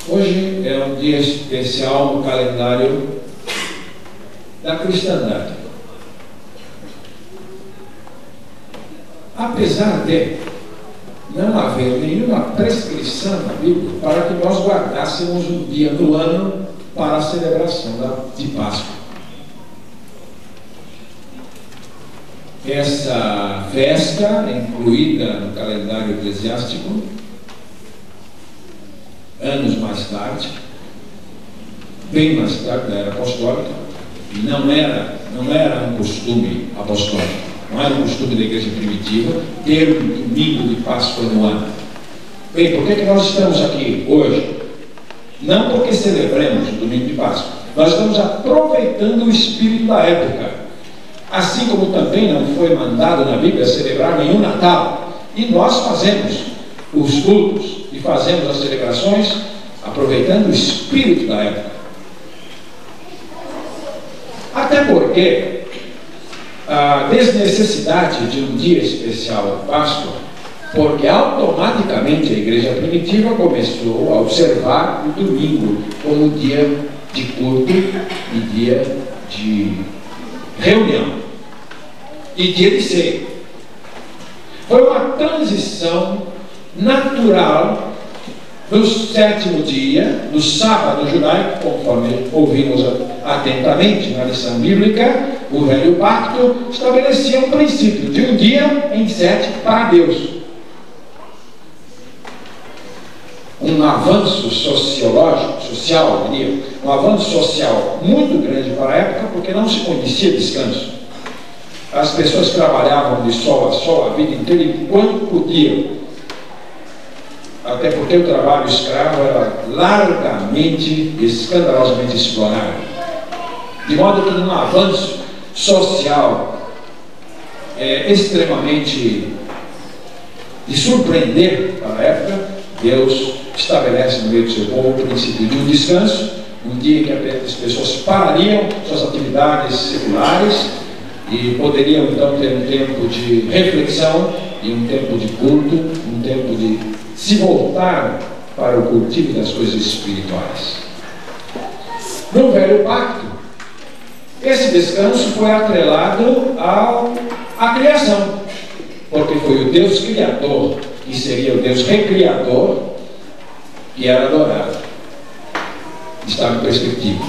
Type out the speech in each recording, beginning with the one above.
Hoje é um dia especial no calendário da cristandade. Apesar de não haver nenhuma prescrição na Bíblia para que nós guardássemos um dia no ano para a celebração de Páscoa. Essa festa é incluída no calendário eclesiástico anos mais tarde, bem mais tarde da era apostólica, e não era um costume apostólico, não era um costume da igreja primitiva ter um domingo de Páscoa no ano. Bem, por que nós estamos aqui hoje? Não porque celebremos o domingo de Páscoa, nós estamos aproveitando o espírito da época. Assim como também não foi mandado na Bíblia celebrar nenhum Natal, e nós fazemos os cultos e fazemos as celebrações aproveitando o espírito da época. Até porque a desnecessidade de um dia especial de Páscoa, porque automaticamente a igreja primitiva começou a observar o domingo como dia de culto e dia de reunião e dia de ceia. Foi uma transição natural do sétimo dia, do sábado judaico, conforme ouvimos atentamente na lição bíblica. O velho pacto estabelecia um princípio de um dia em 7 para Deus. Um avanço social, um avanço social muito grande para a época, porque não se conhecia descanso. As pessoas trabalhavam de sol a sol a vida inteira enquanto podiam, até porque o trabalho escravo era largamente, escandalosamente explorado, de modo que num avanço social extremamente de surpreender para a época, Deus estabelece no meio do seu povo o princípio de um descanso, um dia em que as pessoas parariam suas atividades seculares e poderiam então ter um tempo de reflexão e um tempo de culto, um tempo de se voltar para o cultivo das coisas espirituais. No velho pacto, esse descanso foi atrelado à criação, porque foi o Deus criador, que seria o Deus recriador, que era adorado, estava em perspectiva.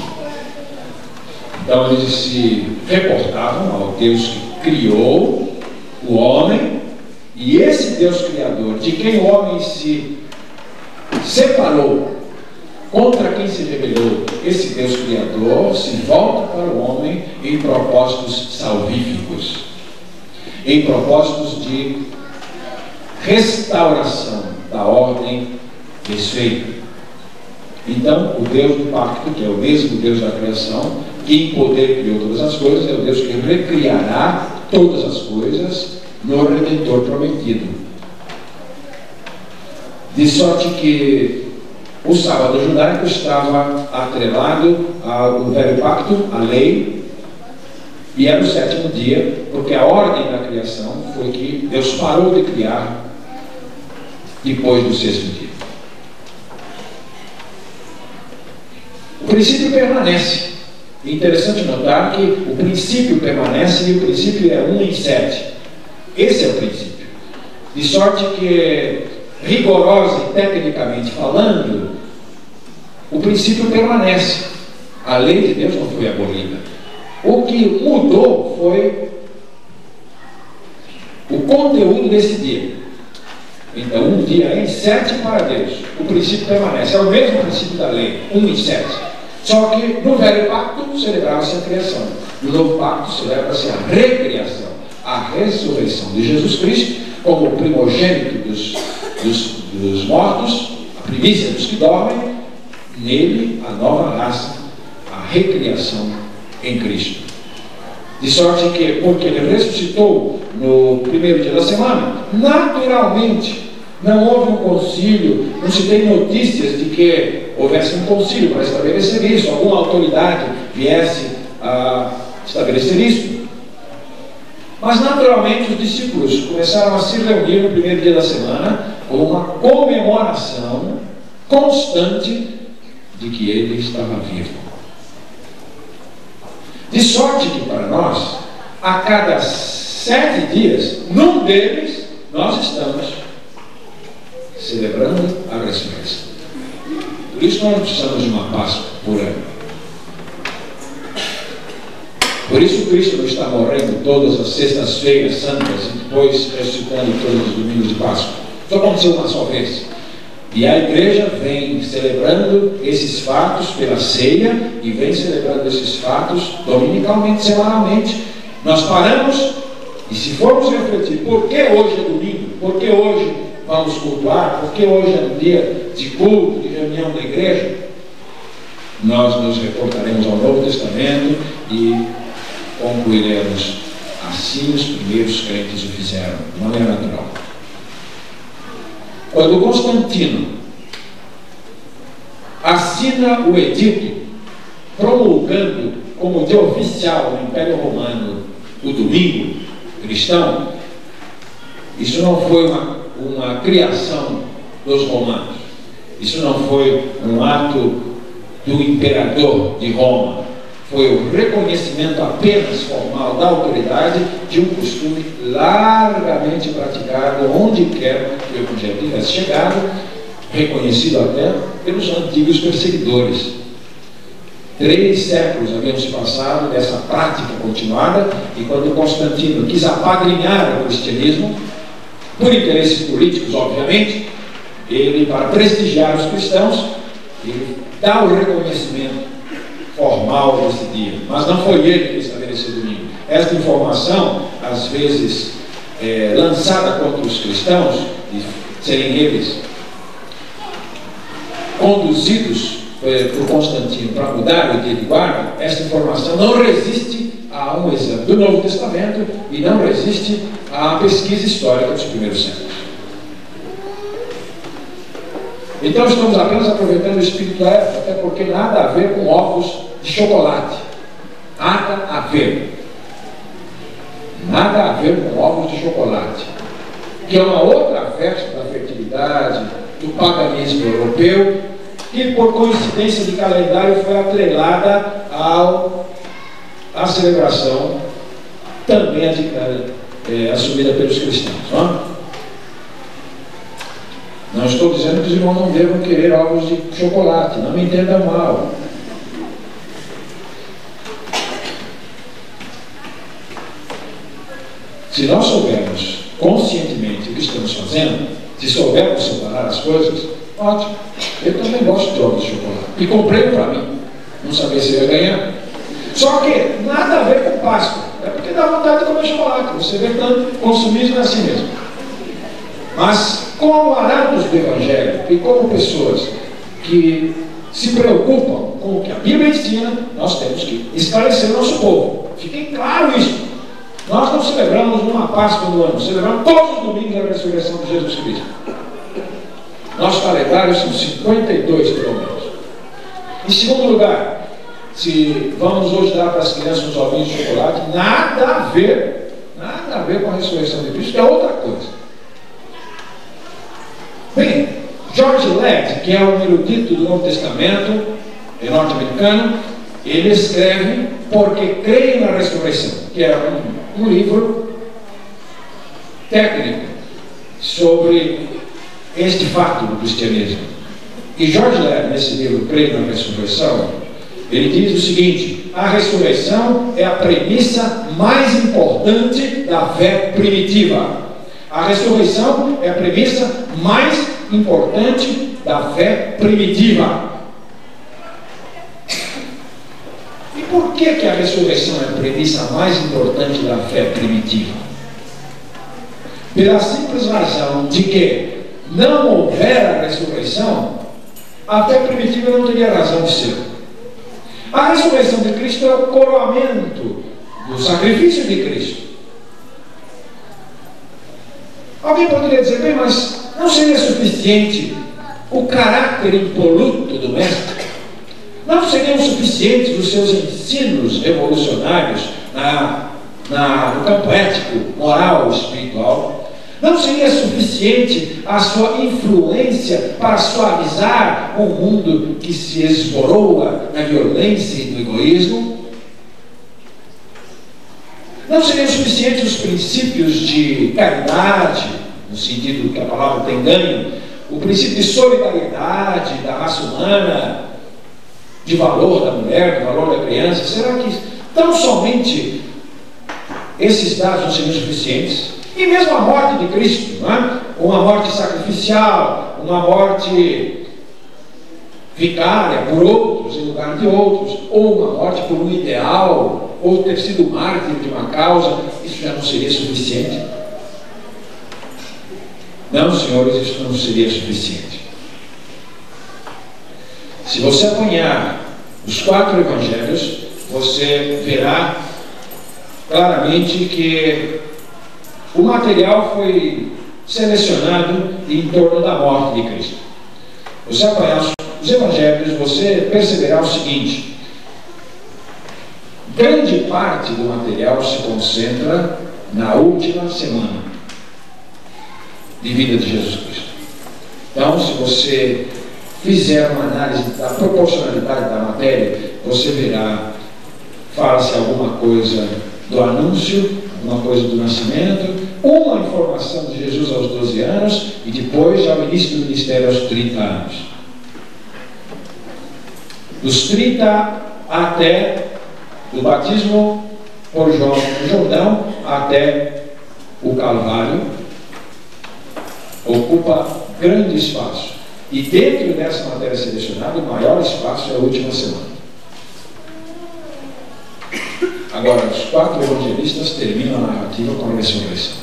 Então eles se reportavam ao Deus que criou o homem, e esse Deus criador, de quem o homem se separou, contra quem se rebelou, esse Deus criador se volta para o homem em propósitos salvíficos, em propósitos de restauração da ordem desfeita. Então, o Deus do pacto, que é o mesmo Deus da criação, que em poder criou todas as coisas, é o Deus que recriará todas as coisas no Redentor prometido. De sorte que o sábado judaico estava atrelado ao velho pacto, à lei, e era o sétimo dia, porque a ordem da criação foi que Deus parou de criar depois do sexto dia. O princípio permanece. É interessante notar que o princípio permanece e o princípio é 1 em 7. Esse é o princípio. De sorte que, rigorosa e tecnicamente falando, o princípio permanece. A lei de Deus não foi abolida. O que mudou foi o conteúdo desse dia. Então, um dia em 7 para Deus. O princípio permanece. É o mesmo princípio da lei, 1 em 7. Só que no velho pacto celebrava-se a criação. No novo pacto celebra-se a recriação, a ressurreição de Jesus Cristo como o primogênito dos mortos, a primícia dos que dormem, nele a nova raça, a recriação em Cristo. De sorte que, porque ele ressuscitou no primeiro dia da semana, naturalmente não houve um concílio, não se tem notícias de que houvesse um concílio para estabelecer isso, alguma autoridade viesse a estabelecer isso. Mas naturalmente os discípulos começaram a se reunir no primeiro dia da semana com uma comemoração constante de que ele estava vivo. De sorte que para nós, a cada 7 dias, num deles, nós estamos celebrando a ressurreição. Por isso nós precisamos de uma Páscoa por ano. Por isso Cristo não está morrendo todas as sextas-feiras santas e depois ressuscitando todos os domingos de Páscoa. Só aconteceu uma só vez. E a igreja vem celebrando esses fatos pela ceia e vem celebrando esses fatos dominicalmente, semanalmente. Nós paramos e, se formos refletir, por que hoje é domingo? Por que hoje vamos cultuar? Por que hoje é um dia de culto, de reunião da igreja? Nós nos reportaremos ao Novo Testamento e concluiremos: assim os primeiros crentes o fizeram, de maneira natural. Quando Constantino assina o edito promulgando como dia oficial no Império Romano o domingo cristão, isso não foi uma criação dos romanos, isso não foi um ato do imperador de Roma, foi o reconhecimento apenas formal da autoridade de um costume largamente praticado onde quer que o Evangelho tivesse chegado, reconhecido até pelos antigos perseguidores. 3 séculos haviam se passado dessa prática continuada, e quando Constantino quis apadrinhar o cristianismo, por interesses políticos, obviamente, ele, para prestigiar os cristãos, ele dá o reconhecimento formal desse dia, mas não foi ele que estabeleceu o domingo. Esta informação, às vezes lançada contra os cristãos, de serem eles conduzidos por Constantino para mudar o dia de guarda, esta informação não resiste a um exame do Novo Testamento e não resiste à pesquisa histórica dos primeiros séculos. Então estamos apenas aproveitando o espírito da época, até porque nada a ver com ovos de chocolate. Nada a ver. Nada a ver com ovos de chocolate, que é uma outra festa da fertilidade, do paganismo europeu, que por coincidência de calendário foi atrelada à celebração também assumida pelos cristãos. Não estou dizendo que os irmãos não devam querer ovos de chocolate, não me entendam mal. Se nós soubermos conscientemente o que estamos fazendo, se soubermos separar as coisas, ótimo. Eu também gosto de ovos de chocolate. E comprei para mim. Não sabia se ia ganhar. Só que nada a ver com Páscoa. É porque dá vontade de comer chocolate. Você vê tanto consumismo é assim mesmo. Mas, como aranhos do Evangelho e como pessoas que se preocupam com o que a Bíblia ensina, nós temos que esclarecer o nosso povo. Fique claro isso. Nós não celebramos uma Páscoa no ano, celebramos todos os domingos a ressurreição de Jesus Cristo. Nossos calendários são 52 pelo menos. Em segundo lugar, se vamos hoje dar para as crianças uns ovinhos de chocolate, nada a ver com a ressurreição de Cristo, é outra coisa. Bem, George Lett, que é um erudito do Novo Testamento, norte-americano, ele escreve Porque Creio na Ressurreição, que é um livro técnico sobre este fato do cristianismo. E George Lett, nesse livro Creio na Ressurreição, ele diz o seguinte: a ressurreição é a premissa mais importante da fé primitiva. A ressurreição é a premissa mais importante da fé primitiva. E por que a ressurreição é a premissa mais importante da fé primitiva? Pela simples razão de que não houver a ressurreição, a fé primitiva não teria razão de ser. A ressurreição de Cristo é o coroamento do sacrifício de Cristo. Alguém poderia dizer, bem, mas não seria suficiente o caráter impoluto do Mestre? Não seriam suficientes os seus ensinos revolucionários no campo ético, moral, espiritual? Não seria suficiente a sua influência para suavizar um mundo que se esboroa na violência e no egoísmo? Não seriam suficientes os princípios de caridade, no sentido que a palavra tem ganho, o princípio de solidariedade da raça humana, de valor da mulher, de valor da criança? Será que tão somente esses dados não seriam suficientes? E mesmo a morte de Cristo, não é? Uma morte sacrificial, uma morte vicária por outros, em lugar de outros, ou uma morte por um ideal, ou ter sido mártir de uma causa, isso já não seria suficiente? Não, senhores, isso não seria suficiente. Se você apanhar os 4 evangelhos, você verá claramente que o material foi selecionado em torno da morte de Cristo. Você apanhar os evangelhos, você perceberá o seguinte: grande parte do material se concentra na última semana de vida de Jesus Cristo. Então, se você fizer uma análise da proporcionalidade da matéria, você verá, fala-se alguma coisa do anúncio, alguma coisa do nascimento, uma informação de Jesus aos 12 anos e depois já o início do ministério aos 30 anos. Dos 30 até do batismo por João no Jordão até o Calvário, ocupa grande espaço. E dentro dessa matéria selecionada, o maior espaço é a última semana. Agora, os 4 evangelistas terminam a narrativa com a ressurreição.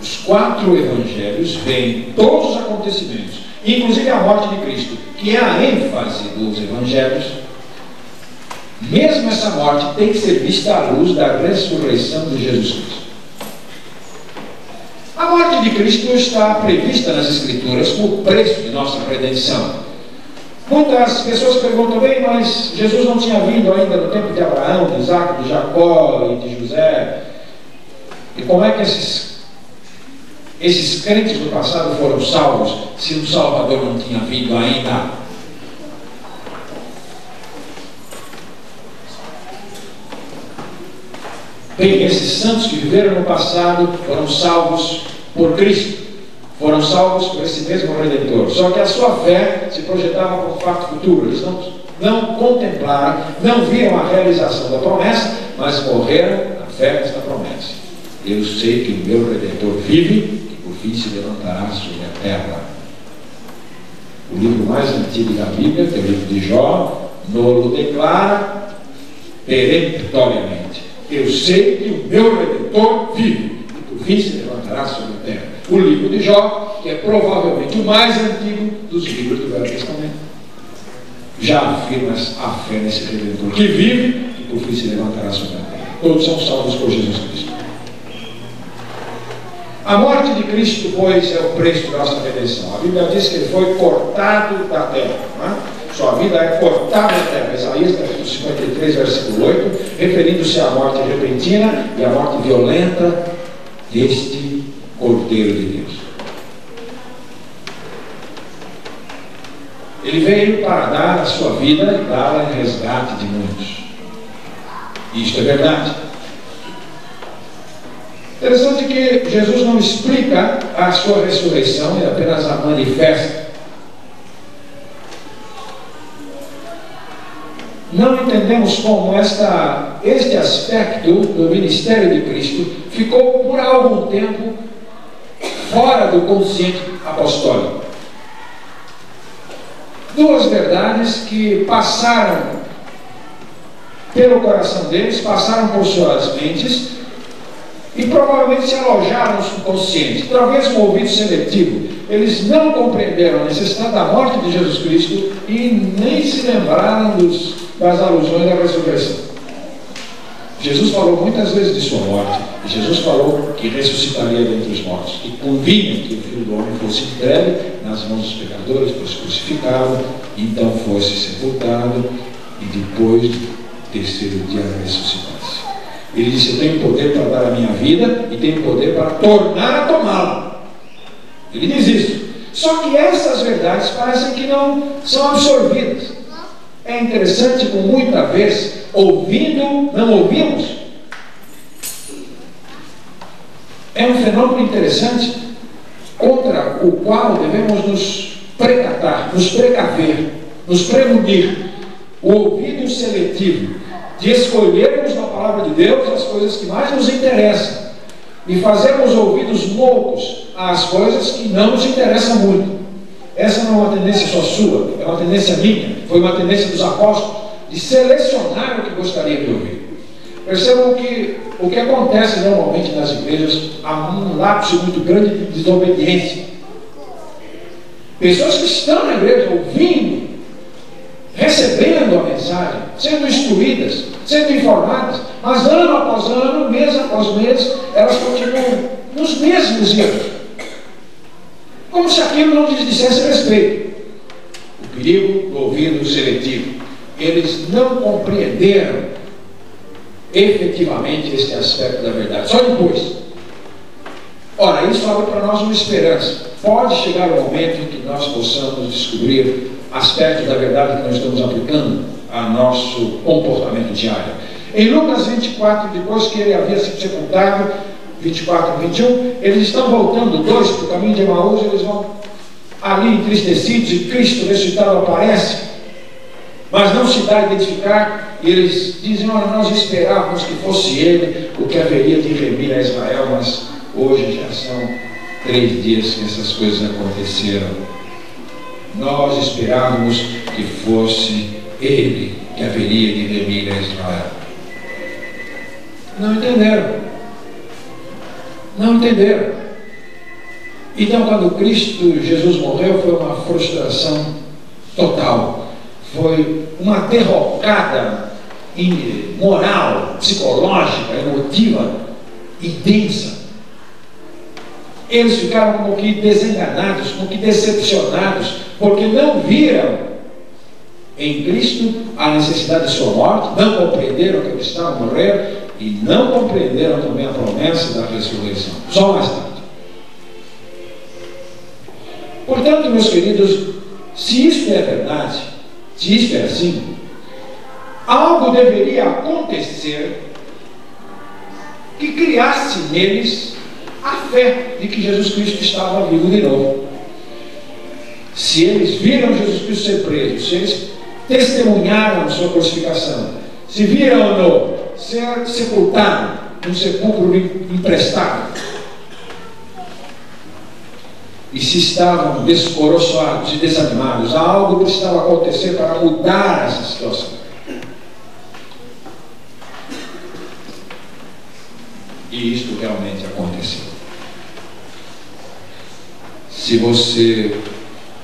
Os 4 evangelhos veem todos os acontecimentos, inclusive a morte de Cristo, que é a ênfase dos evangelhos. Mesmo essa morte tem que ser vista à luz da ressurreição de Jesus Cristo. A morte de Cristo está prevista nas Escrituras como preço de nossa redenção. Muitas pessoas perguntam: bem, mas Jesus não tinha vindo ainda no tempo de Abraão, de Isaac, de Jacó e de José? E como é que esses crentes do passado foram salvos se o Salvador não tinha vindo ainda? Bem, esses santos que viveram no passado foram salvos por Cristo, foram salvos por esse mesmo Redentor. Só que a sua fé se projetava como fato futuro. Eles não contemplaram, não viram a realização da promessa, mas morreram na fé desta promessa. Eu sei que o meu Redentor vive e por fim se levantará sobre a terra. O livro mais antigo da Bíblia, que é o livro de Jó, nos declara peremptoriamente: eu sei que o meu Redentor vive e por fim se levantará sobre a terra. O livro de Jó, que é provavelmente o mais antigo dos livros do Velho Testamento, já afirma a fé nesse Redentor que vive e por fim se levantará sobre a terra. Todos são salvos por Jesus Cristo. A morte de Cristo, pois, é o preço da nossa redenção. A Bíblia diz que ele foi cortado da terra, não é? Sua vida é cortada da terra. Isaías capítulo 53, versículo 8, referindo-se à morte repentina e à morte violenta deste Cordeiro de Deus. Ele veio para dar a sua vida e dar em resgate de muitos. Isto é verdade. Interessante que Jesus não explica a sua ressurreição, ele apenas a manifesta. Não entendemos como este aspecto do ministério de Cristo ficou por algum tempo fora do consciente apostólico. Duas verdades que passaram pelo coração deles, passaram por suas mentes e provavelmente se alojaram no subconsciente, talvez com ouvido seletivo. Eles não compreenderam a necessidade da morte de Jesus Cristo e nem se lembraram das alusões da ressurreição. Jesus falou muitas vezes de sua morte, e Jesus falou que ressuscitaria dentre os mortos, e convinha que o Filho do Homem fosse entregue nas mãos dos pecadores, fosse crucificado, então fosse sepultado, e depois, terceiro dia, ressuscitasse. Ele disse: eu tenho poder para dar a minha vida e tenho poder para tornar a tomá-la. Ele diz isso. Só que essas verdades parecem que não são absorvidas. É interessante como muitas vezes, ouvindo, não ouvimos. É um fenômeno interessante contra o qual devemos nos precatar, nos precaver, nos premunir. O ouvido seletivo, de escolhermos na palavra de Deus as coisas que mais nos interessam e fazermos ouvidos loucos às coisas que não nos interessam muito. Essa não é uma tendência só sua, é uma tendência minha, foi uma tendência dos apóstolos, de selecionar o que gostaria de ouvir. Percebam que o que acontece normalmente nas igrejas, há um lapso muito grande de desobediência. Pessoas que estão na igreja ouvindo, recebendo a mensagem, sendo instruídas, sendo informadas, mas ano após ano, mês após mês, elas continuam nos mesmos erros, como se aquilo não lhes dissesse respeito. O perigo do ouvido seletivo. Eles não compreenderam efetivamente este aspecto da verdade, só depois. Ora, isso abre para nós uma esperança. Pode chegar o momento em que nós possamos descobrir aspectos da verdade que nós estamos aplicando a nosso comportamento diário. Em Lucas 24, depois que ele havia sido sepultado, 24 e 21, eles estão voltando, dois, para o caminho de Emaús, eles vão ali entristecidos, e Cristo ressuscitado aparece, mas não se dá a identificar, e eles dizem: olha, nós esperávamos que fosse ele o que haveria de remir a Israel, mas hoje já são 3 dias que essas coisas aconteceram. Nós esperávamos que fosse ele que haveria de remir a Israel. Não entenderam. Não entenderam. Então, quando Cristo Jesus morreu, foi uma frustração total. Foi uma derrocada moral, psicológica, emotiva, intensa. Eles ficaram como que desenganados, como que decepcionados, porque não viram em Cristo a necessidade de sua morte, não compreenderam que ele estava morrendo e não compreenderam também a promessa da ressurreição. Só mais tarde. Portanto, meus queridos, se isto é verdade, se isto é assim, algo deveria acontecer que criasse neles a fé de que Jesus Cristo estava vivo de novo. Se eles viram Jesus Cristo ser preso, se eles testemunharam sua crucificação, se viram-no ser sepultado num sepulcro emprestado, e se estavam descoroçoados e desanimados, algo precisava acontecer para mudar essa situação. E isto realmente aconteceu. Se você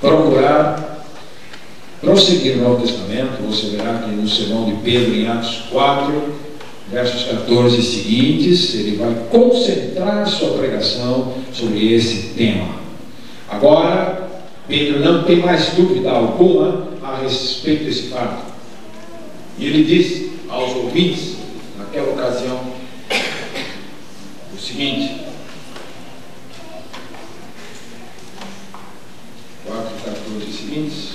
procurar prosseguir no Novo Testamento, você verá que no sermão de Pedro, em Atos 4, versos 14 seguintes, ele vai concentrar sua pregação sobre esse tema. Agora, Pedro não tem mais dúvida alguma a respeito desse fato. E ele diz aos ouvintes, naquela ocasião, o seguinte: 4:14 seguintes.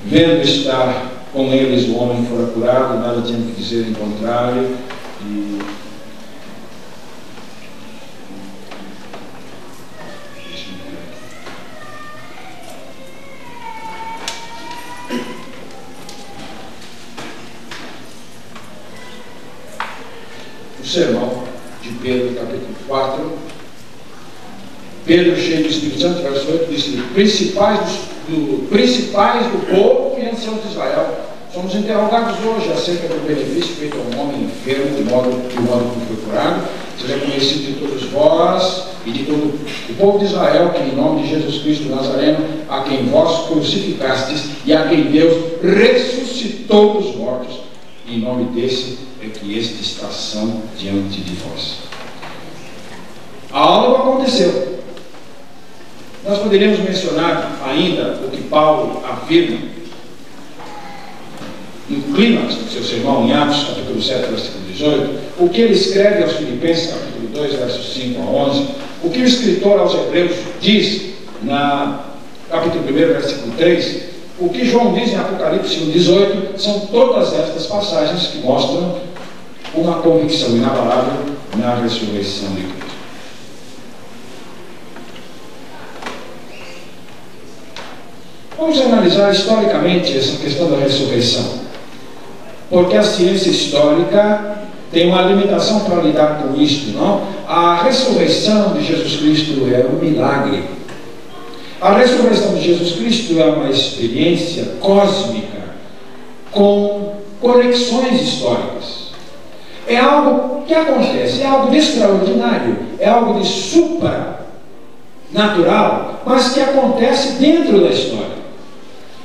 Vendo estar com eles o homem fora curado, nada tinha que dizer em contrário, e o sermão de Pedro, capítulo 4. Pedro, cheio do Espírito Santo, verso 8, disse: principais do povo e anciãos de Israel, somos interrogados hoje acerca do benefício feito a um homem enfermo, de modo que foi curado. Seja conhecido de todos vós e de todo o povo de Israel, que em nome de Jesus Cristo Nazareno, a quem vós crucificastes e a quem Deus ressuscitou dos mortos, em nome desse é que este está são diante de vós. Algo aconteceu. Nós poderíamos mencionar ainda o que Paulo afirma em clímax do seu sermão em Atos, capítulo 7, versículo 18, o que ele escreve aos Filipenses, capítulo 2, versos 5 a 11, o que o escritor aos Hebreus diz na capítulo 1, versículo 3, o que João diz em Apocalipse 1, 18, são todas estas passagens que mostram uma convicção inabalável na ressurreição de Cristo. Vamos analisar historicamente essa questão da ressurreição, porque a ciência histórica tem uma limitação para lidar com isto, não? A ressurreição de Jesus Cristo é um milagre. A ressurreição de Jesus Cristo é uma experiência cósmica com conexões históricas. É algo que acontece, é algo de extraordinário, é algo de supranatural, mas que acontece dentro da história.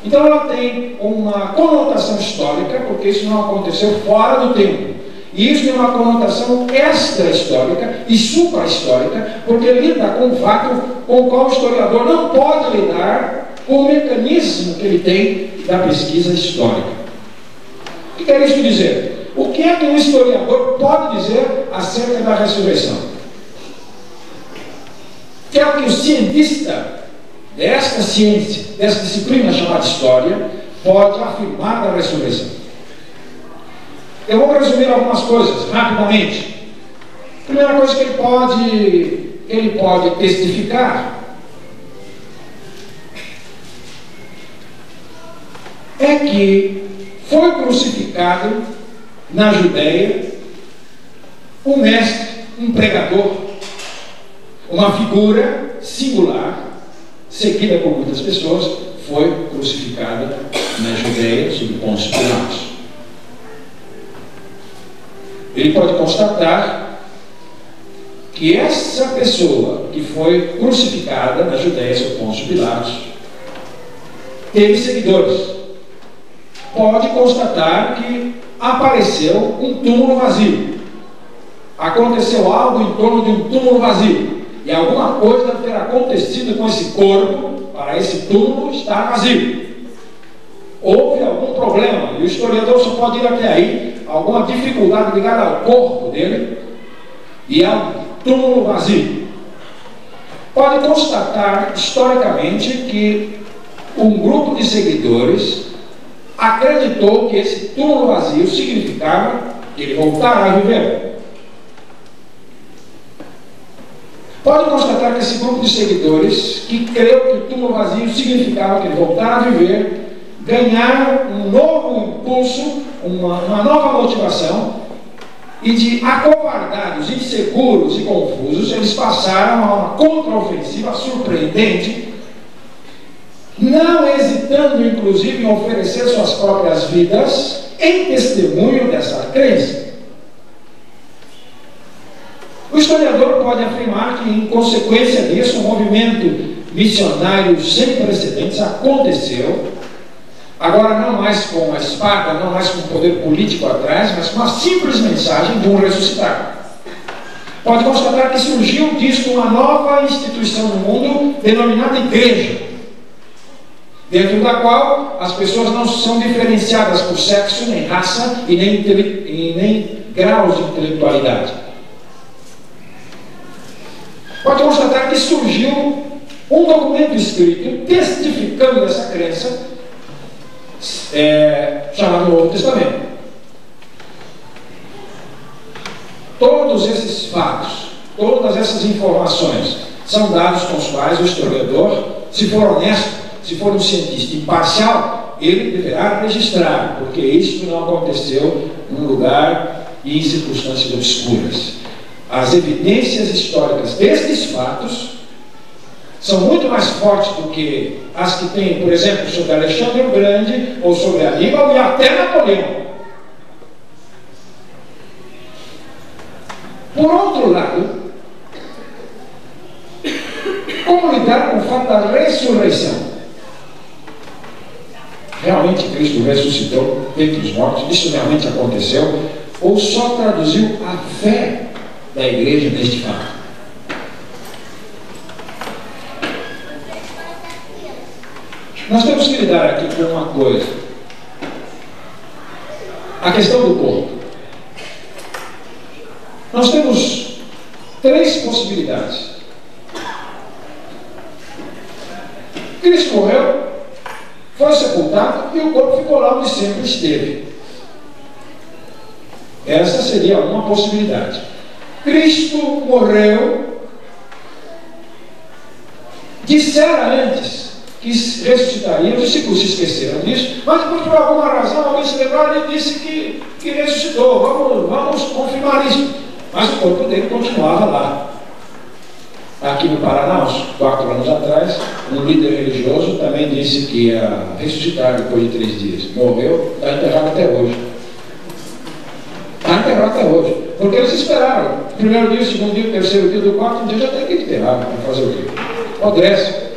Então ela tem uma conotação histórica, porque isso não aconteceu fora do tempo. E isso tem uma conotação extra-histórica e supra-histórica, porque lida com um fato com o qual o historiador não pode lidar com o mecanismo que ele tem da pesquisa histórica. O que quer isso dizer? O que é que um historiador pode dizer acerca da ressurreição? Que é o que o cientista desta ciência, dessa disciplina chamada história, pode afirmar da ressurreição. Eu vou resumir algumas coisas rapidamente. Primeira coisa que ele pode testificar é que foi crucificado na Judéia um mestre, um pregador, uma figura singular, seguida por muitas pessoas, foi crucificada na Judéia sob Pôncio Pilatos. Ele pode constatar que essa pessoa que foi crucificada na Judéia sob Pôncio Pilatos teve seguidores. Pode constatar que apareceu um túmulo vazio. Aconteceu algo em torno de um túmulo vazio. E alguma coisa deve ter acontecido com esse corpo para esse túmulo estar vazio. Houve algum problema, e o historiador só pode ir até aí, alguma dificuldade ligada ao corpo dele e ao túmulo vazio. Pode constatar historicamente que um grupo de seguidores acreditou que esse túmulo vazio significava que ele voltará a viver. Pode constatar que esse grupo de seguidores, que creu que o túmulo vazio significava que ele voltara a viver, ganharam um novo impulso, uma nova motivação, e de acovardados, inseguros e confusos, eles passaram a uma contraofensiva surpreendente, não hesitando inclusive em oferecer suas próprias vidas em testemunho dessa crença. O historiador pode afirmar que, em consequência disso, um movimento missionário sem precedentes aconteceu, agora não mais com a espada, não mais com o poder político atrás, mas com a simples mensagem de um ressuscitado. Pode constatar que surgiu disso uma nova instituição no mundo denominada igreja, dentro da qual as pessoas não são diferenciadas por sexo, nem raça e nem graus de intelectualidade. Pode constatar que surgiu um documento escrito testificando essa crença, chamado Novo Testamento. Todos esses fatos, todas essas informações são dados com os quais o historiador, se for honesto, se for um cientista imparcial, ele deverá registrar, porque isso não aconteceu num lugar e em circunstâncias obscuras. As evidências históricas destes fatos são muito mais fortes do que as que tem, por exemplo, sobre Alexandre o Grande, ou sobre Aníbal e até Napoleão. Por outro lado, como lidar com o fato da ressurreição? Realmente Cristo ressuscitou dentre os mortos? Isso realmente aconteceu? Ou só traduziu a fé da igreja neste fato? Nós temos que lidar aqui com uma coisa: a questão do corpo. Nós temos três possibilidades. Cristo morreu, foi sepultado e o corpo ficou lá onde sempre esteve. Essa seria uma possibilidade. Cristo morreu, dissera antes que ressuscitaria, os discípulos se esqueceram disso, mas depois, por alguma razão, alguém se lembrou e disse que ressuscitou. Vamos confirmar isso. Mas o corpo dele continuava lá. Aqui no Paraná, uns 4 anos atrás, um líder religioso também disse que ia ressuscitar depois de 3 dias. Morreu, está enterrado até hoje. Está enterrado até hoje. Porque eles esperaram. O primeiro dia, o segundo dia, o terceiro dia, do quarto dia, já tem que enterrar. Para fazer o quê? Apodrece.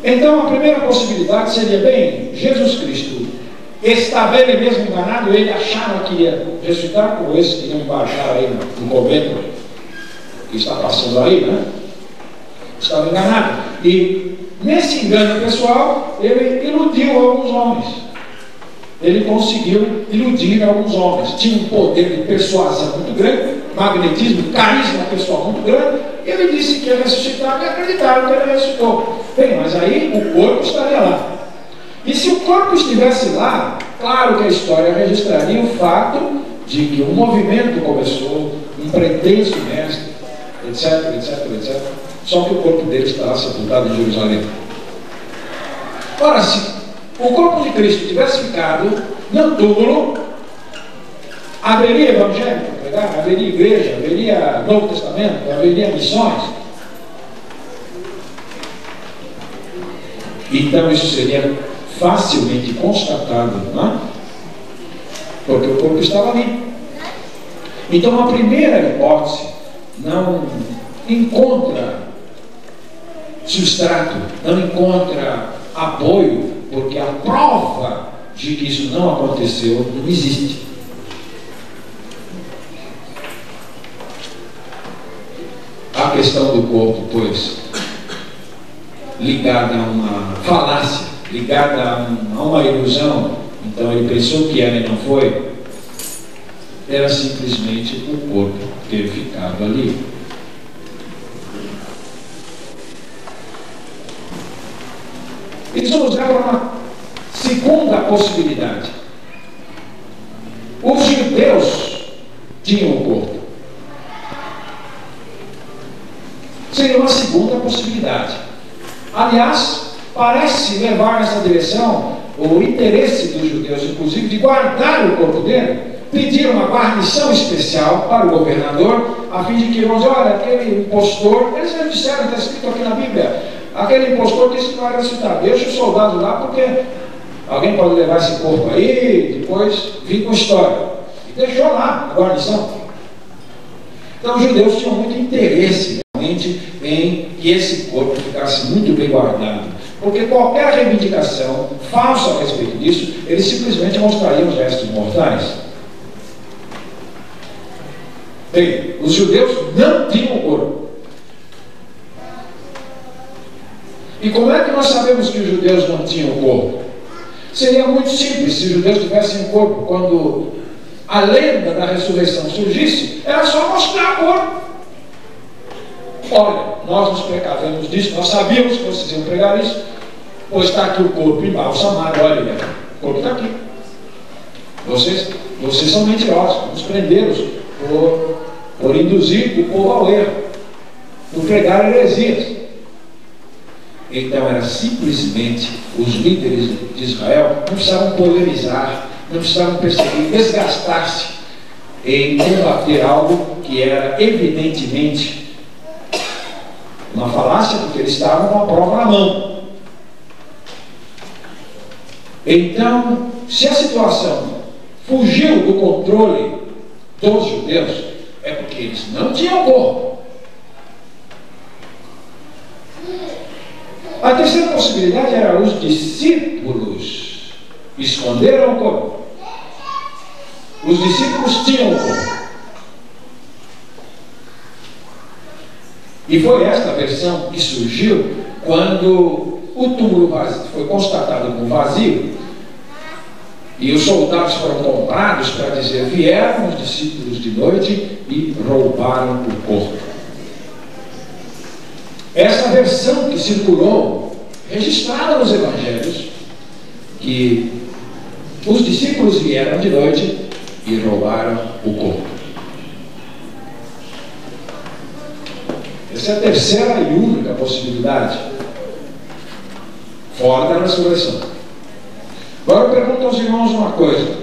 Então, a primeira possibilidade seria, bem, Jesus Cristo estava ele mesmo enganado, ele achava que ia ressuscitar, como esse que iam baixar aí no convento que está passando aí, né? Estava enganado. E nesse engano pessoal, ele iludiu alguns homens. Ele conseguiu iludir alguns homens. Tinha um poder de persuasão muito grande, magnetismo, carisma pessoal muito grande. Ele disse que ia ressuscitar e acreditaram que ele ressuscitou. Bem, mas aí o corpo estaria lá. E se o corpo estivesse lá, claro que a história registraria o fato de que um movimento começou, um pretenso mestre, etc, etc, etc. Só que o corpo dele está lá sepultado em Jerusalém. Ora, se o corpo de Cristo tivesse ficado no túmulo, haveria evangelho para pregar, haveria igreja, haveria Novo Testamento, haveria missões. Então isso seria facilmente constatado, não é? Porque o corpo estava ali. Então a primeira hipótese não encontra substrato, não encontra apoio, porque a prova de que isso não aconteceu não existe. A questão do corpo, pois, ligada a uma falácia, ligada a uma ilusão, então ele pensou que era e não foi, era simplesmente o corpo ter ficado ali. Isso nos leva a uma segunda possibilidade. Os judeus tinham o corpo. Seria uma segunda possibilidade. Aliás, parece levar nessa direção o interesse dos judeus, inclusive, de guardar o corpo dele. Pediram uma guarnição especial para o governador, a fim de que, irmãos, olha, aquele impostor, eles já disseram, está escrito aqui na Bíblia, aquele impostor disse que vai ressuscitar, deixa o soldado lá, porque alguém pode levar esse corpo aí, depois vir com história. E deixou lá a guarnição. Então os judeus tinham muito interesse realmente em que esse corpo ficasse muito bem guardado, porque qualquer reivindicação falsa a respeito disso, eles simplesmente mostrariam os restos mortais. Bem, os judeus não tinham corpo. E como é que nós sabemos que os judeus não tinham corpo? Seria muito simples se os judeus tivessem corpo. Quando a lenda da ressurreição surgisse, era só mostrar o corpo. Olha, nós nos precavemos disso, nós sabíamos que vocês iam pregar isso, pois está aqui o corpo embalsamado, olha, o corpo está aqui. Vocês são mentirosos, nos prenderam por induzir o povo ao erro, por pregar heresias. Então era simplesmente os líderes de Israel não precisavam polemizar, não precisavam perseguir, desgastar-se em combater algo que era evidentemente uma falácia, porque eles estavam com a prova na mão. Então, se a situação fugiu do controle dos judeus, é porque eles não tinham corpo. A terceira possibilidade era os discípulos esconderam o corpo. Os discípulos tinham o corpo. E foi esta versão que surgiu quando o túmulo foi constatado como vazio, e os soldados foram comprados para dizer: vieram os discípulos de noite e roubaram o corpo. Essa versão que circulou, registrada nos evangelhos, que os discípulos vieram de noite e roubaram o corpo. Essa é a terceira e única possibilidade, fora da ressurreição. Agora eu pergunto aos irmãos uma coisa: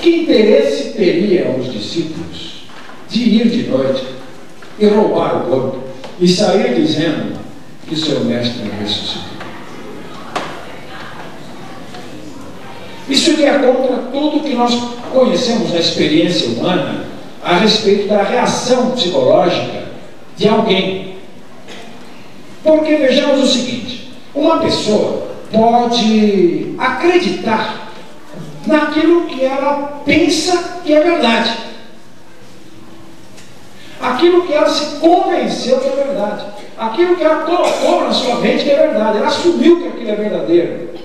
que interesse teriam os discípulos de ir de noite e roubar o corpo e sair dizendo que seu mestre ressuscitou? Isso é contra tudo que nós conhecemos na experiência humana a respeito da reação psicológica de alguém. Porque vejamos o seguinte: uma pessoa pode acreditar naquilo que ela pensa que é verdade, aquilo que ela se convenceu que é verdade, aquilo que ela colocou na sua mente que é verdade, ela assumiu que aquilo é verdadeiro.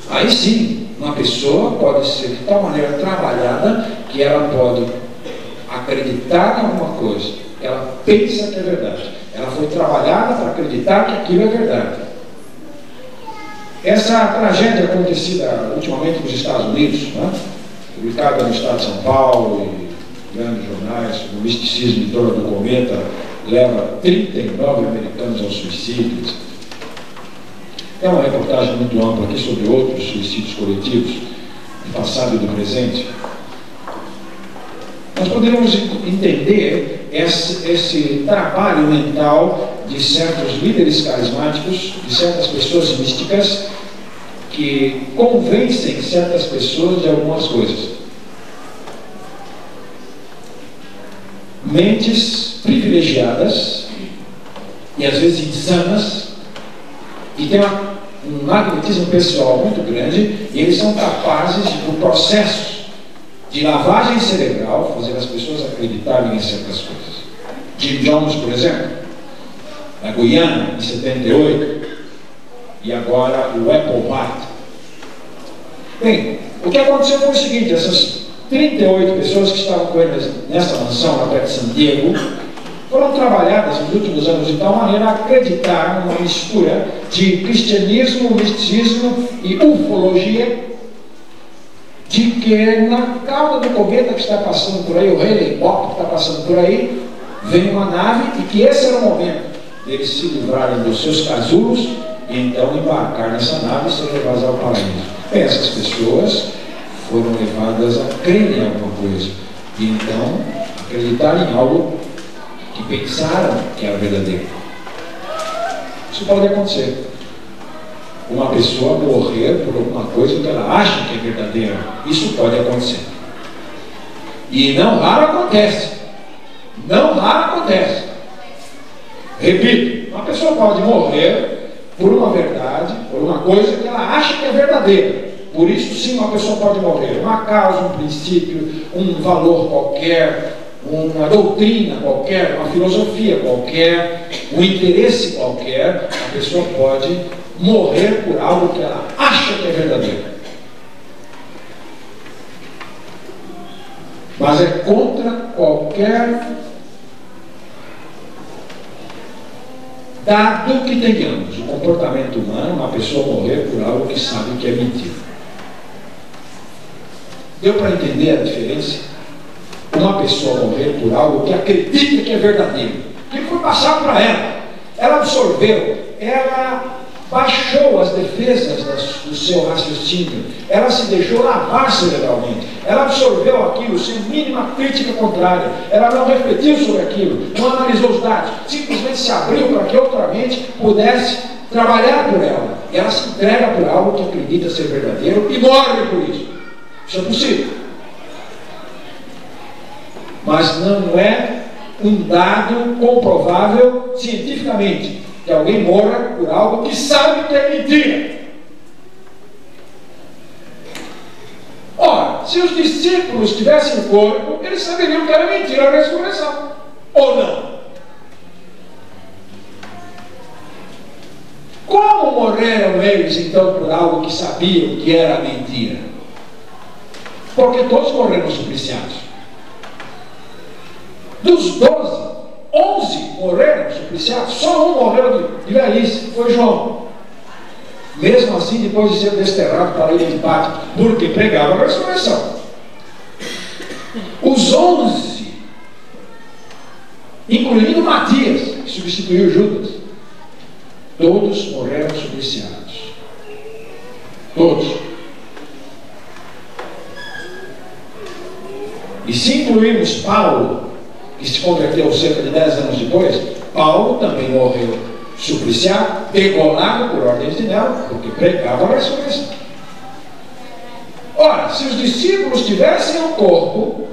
Aí sim, uma pessoa pode ser de tal maneira trabalhada que ela pode acreditar em alguma coisa, ela pensa que é verdade, ela foi trabalhada para acreditar que aquilo é verdade. Essa tragédia acontecida ultimamente nos Estados Unidos, né, publicada no estado de São Paulo e grandes jornais, o misticismo em torno do cometa leva 39 americanos ao suicídio. É uma reportagem muito ampla aqui sobre outros suicídios coletivos, do passado e do presente. Nós podemos entender esse trabalho mental de certos líderes carismáticos, de certas pessoas místicas, que convencem certas pessoas de algumas coisas. Mentes privilegiadas e às vezes insanas, que têm um magnetismo pessoal muito grande, e eles são capazes de, por processos de lavagem cerebral, fazer as pessoas acreditarem em certas coisas. Jim Jones, por exemplo, na Guiana, em 78, e agora o Apple Bart. Bem, o que aconteceu foi o seguinte: essas 38 pessoas que estavam com eles nessa mansão lá perto de San Diego foram trabalhadas nos últimos anos de tal maneira a acreditar numa mistura de cristianismo, misticismo e ufologia, de que na cauda do cometa que está passando por aí, o Halley Bopp que está passando por aí, vem uma nave, e que esse era o momento deles se livrarem dos seus casulos e então embarcar nessa nave e ser levados ao paraíso. Bem, essas pessoas foram levadas a crer em alguma coisa e então acreditar em algo que pensaram que era verdadeiro. Isso pode acontecer. Uma pessoa morrer por alguma coisa que ela acha que é verdadeira. Isso pode acontecer. E não raro acontece. Não raro acontece. Repito, uma pessoa pode morrer por uma verdade, por uma coisa que ela acha que é verdadeira. Por isso sim, uma pessoa pode morrer. Uma causa, um princípio, um valor qualquer, uma doutrina qualquer, uma filosofia qualquer, um interesse qualquer, a pessoa pode morrer por algo que ela acha que é verdadeiro. Mas é contra qualquer dado que tenhamos o comportamento humano, uma pessoa morrer por algo que sabe que é mentira. Deu para entender a diferença? Uma pessoa morrer por algo que acredita que é verdadeiro, que foi passado para ela, ela absorveu, ela baixou as defesas do seu raciocínio, ela se deixou lavar cerebralmente, ela absorveu aquilo sem mínima crítica contrária, ela não refletiu sobre aquilo, não analisou os dados, simplesmente se abriu para que outra mente pudesse trabalhar por ela, e ela se entrega por algo que acredita ser verdadeiro e morre por isso. Isso é possível. Mas não é um dado comprovável cientificamente que alguém morra por algo que sabe que é mentira. Ora, se os discípulos tivessem corpo, eles saberiam que era mentira a ressurreição. Ou não? Como morreram eles então por algo que sabiam que era mentira? Porque todos morreram supliciados. Dos 12, 11 morreram supliciados. Só um morreu de velhice, foi João. Mesmo assim, depois de ser desterrado para a ilha de Patmos, porque pregava a ressurreição. Os 11, incluindo Matias, que substituiu Judas, todos morreram supliciados. Todos. E se incluirmos Paulo, que se converteu cerca de 10 anos depois, Paulo também morreu supliciado, degolado por ordens de Nero, porque pregava a ressurreição. Ora, se os discípulos tivessem o corpo,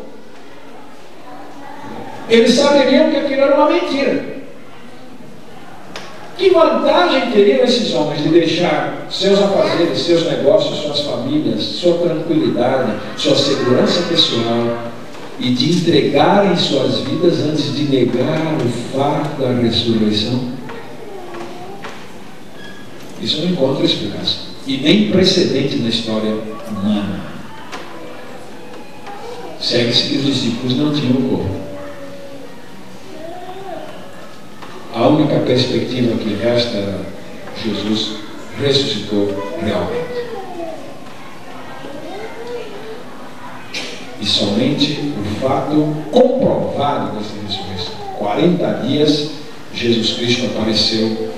eles saberiam que aquilo era uma mentira. Que vantagem teriam esses homens de deixar seus afazeres, seus negócios, suas famílias, sua tranquilidade, sua segurança pessoal e de entregarem suas vidas antes de negar o fato da ressurreição? Isso não encontra explicação e nem precedente na história humana. Segue-se que os discípulos não tinham o corpo. A única perspectiva que resta era Jesus ressuscitou realmente. E somente o fato comprovado dessa ressurreição. 40 dias Jesus Cristo apareceu,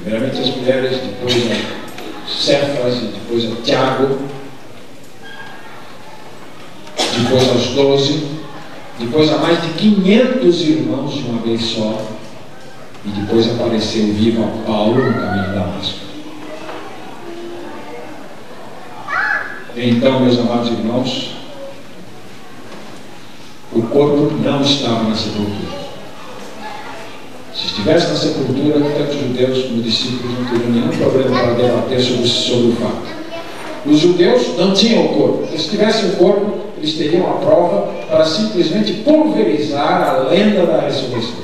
primeiramente às mulheres, depois a Cefas, depois a Tiago, depois aos 12, depois a mais de 500 irmãos de uma vez só, e depois apareceu vivo a Paulo no caminho de Damasco. Então, meus amados irmãos, o corpo não estava na sepultura. Se estivesse na sepultura, tanto judeus como discípulos não teriam nenhum problema para debater sobre o fato. Os judeus não tinham o corpo. Se tivessem o corpo, eles teriam a prova para simplesmente pulverizar a lenda da ressurreição.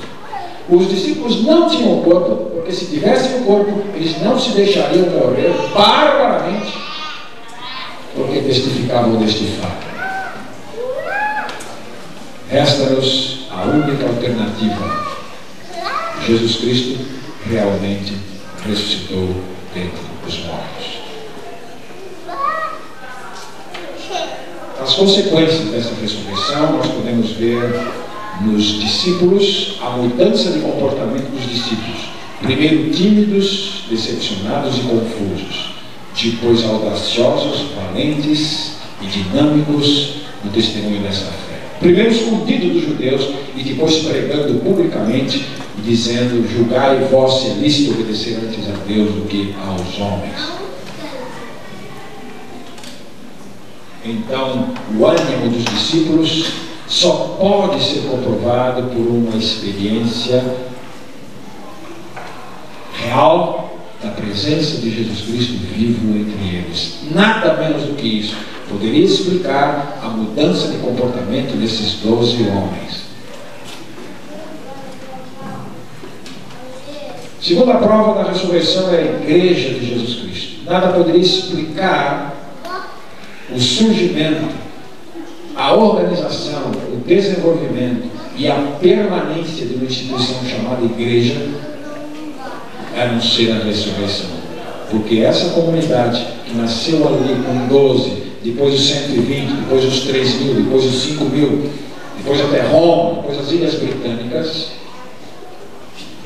Os discípulos não tinham o corpo, porque se tivessem o corpo, eles não se deixariam morrer barbaramente, porque testificavam deste fato. Resta-nos a única alternativa: Jesus Cristo realmente ressuscitou dentre os mortos. As consequências dessa ressurreição nós podemos ver nos discípulos, a mudança de comportamento dos discípulos. Primeiro tímidos, decepcionados e confusos, depois audaciosos, valentes e dinâmicos no testemunho dessa fé. Primeiro escondido dos judeus e depois pregando publicamente e dizendo: julgai vós se é lícito obedecer antes a Deus do que aos homens. Então, o ânimo dos discípulos só pode ser comprovado por uma experiência real da presença de Jesus Cristo vivo entre eles. Nada menos do que isso poderia explicar a mudança de comportamento desses 12 homens. Segunda prova da ressurreição é a igreja de Jesus Cristo. Nada poderia explicar o surgimento, a organização, o desenvolvimento e a permanência de uma instituição chamada igreja, a não ser a ressurreição. Porque essa comunidade que nasceu ali com 12, depois os 120, depois os 3.000, depois os 5.000, depois até Roma, depois as Ilhas Britânicas,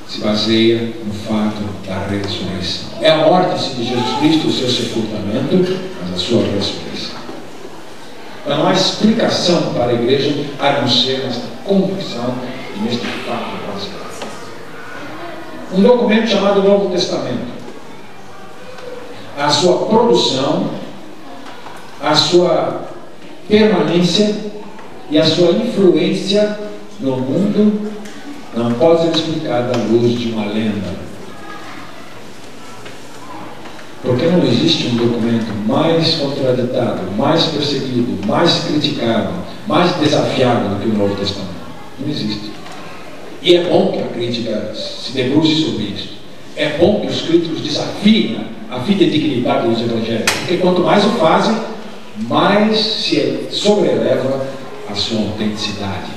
se baseia no fato da ressurreição. É a morte de Jesus Cristo, o seu sepultamento, mas a sua ressurreição. Não há explicação para a igreja a não ser nesta convicção e neste fato básico. Um documento chamado Novo Testamento. A sua produção, a sua permanência e a sua influência no mundo não pode ser explicada à luz de uma lenda. Porque não existe um documento mais contraditado, mais perseguido, mais criticado, mais desafiado do que o Novo Testamento. Não existe. E é bom que a crítica se debruce sobre isso. é bom que os críticos desafiem a fidedignidade dos evangélicos, porque quanto mais o fazem, mais se sobreleva a sua autenticidade.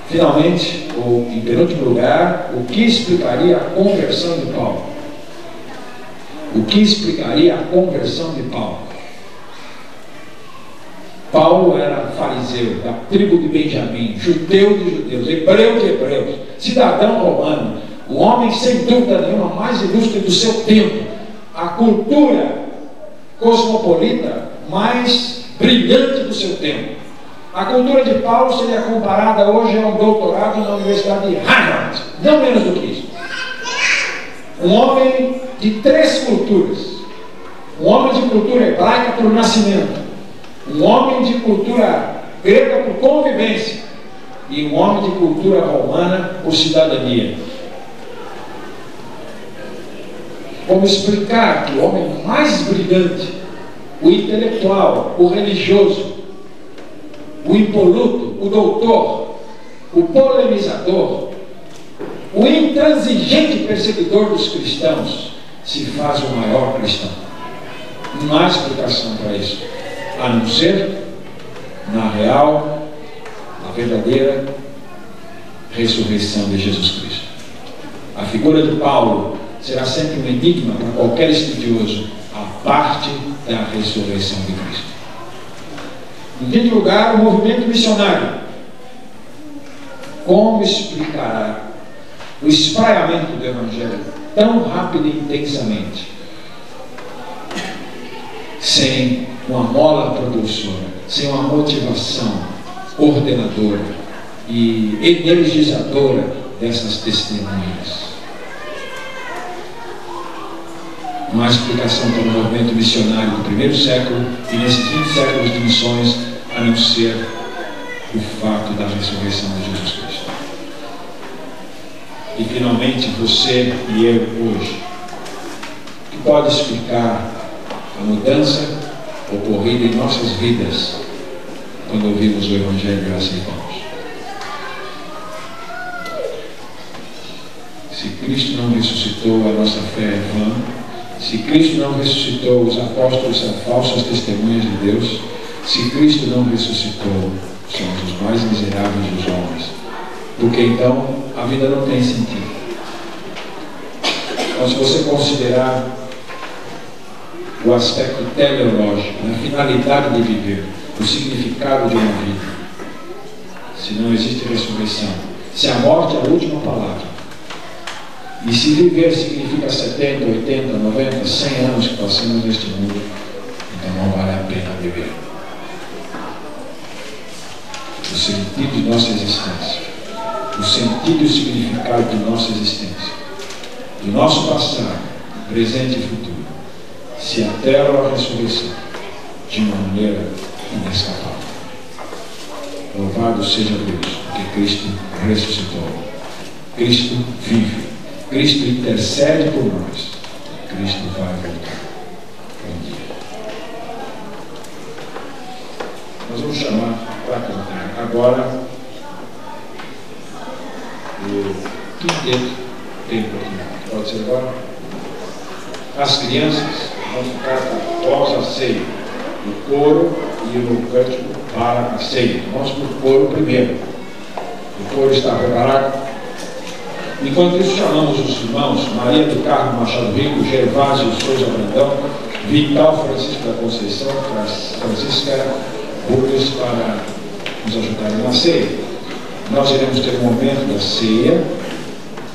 Finalmente, ou em penúltimo lugar, o que explicaria a conversão de Paulo? O que explicaria a conversão de Paulo? Paulo era fariseu, da tribo de Benjamim, judeu de judeus, hebreu de hebreus, cidadão romano, um homem sem dúvida nenhuma mais ilustre do seu tempo, a cultura cosmopolita mais brilhante do seu tempo. A cultura de Paulo seria comparada hoje a um doutorado na Universidade de Harvard, não menos do que isso. Um homem de 3 culturas, um homem de cultura hebraica por nascimento, um homem de cultura grega por convivência e um homem de cultura romana por cidadania. Como explicar que o homem mais brilhante, o intelectual, o religioso, o impoluto, o doutor, o polemizador, o intransigente perseguidor dos cristãos, se faz o maior cristão? Não há explicação para isso, a não ser na real, na verdadeira ressurreição de Jesus Cristo. A figura de Paulo será sempre um enigma para qualquer estudioso, a parte da ressurreição de Cristo. Em quinto lugar, o movimento missionário. Como explicará o espraiamento do Evangelho tão rápido e intensamente, sem uma mola propulsora, sem uma motivação ordenadora e energizadora dessas testemunhas? Não há explicação para o movimento missionário do primeiro século e nesses 20 séculos de missões, a não ser o fato da ressurreição de Jesus Cristo. E finalmente, você e eu hoje, que pode explicar a mudança ocorrida em nossas vidas quando ouvimos o Evangelho e o aceitamos? Se Cristo não ressuscitou, a nossa fé é vã. Se Cristo não ressuscitou, os apóstolos são falsas testemunhas de Deus. Se Cristo não ressuscitou, somos os mais miseráveis dos homens. Porque então a vida não tem sentido. Então, se você considerar o aspecto teleológico, a finalidade de viver, o significado de uma vida, se não existe ressurreição, se a morte é a última palavra, e se viver significa 70, 80, 90, 100 anos que passamos neste mundo, então não vale a pena viver. O sentido de nossa existência, o sentido e o significado de nossa existência, do nosso passado, presente e futuro, se atela à ressurreição de uma maneira inescapável. Louvado seja Deus, porque Cristo ressuscitou. Cristo vive. Cristo intercede por nós. Cristo vai voltar um dia. Nós vamos chamar para cantar agora o quinteto tempo. Pode ser agora? As crianças vão ficar após a ceia, o coro e o cântico para a ceia. Vamos para o coro primeiro. O coro está preparado? Enquanto isso, chamamos os irmãos Maria do Carmo Machado Rico, Gervásio Souza Brandão, Vital Francisco da Conceição, Francisca Burgos, para nos ajudarem na ceia. Nós iremos ter um momento da ceia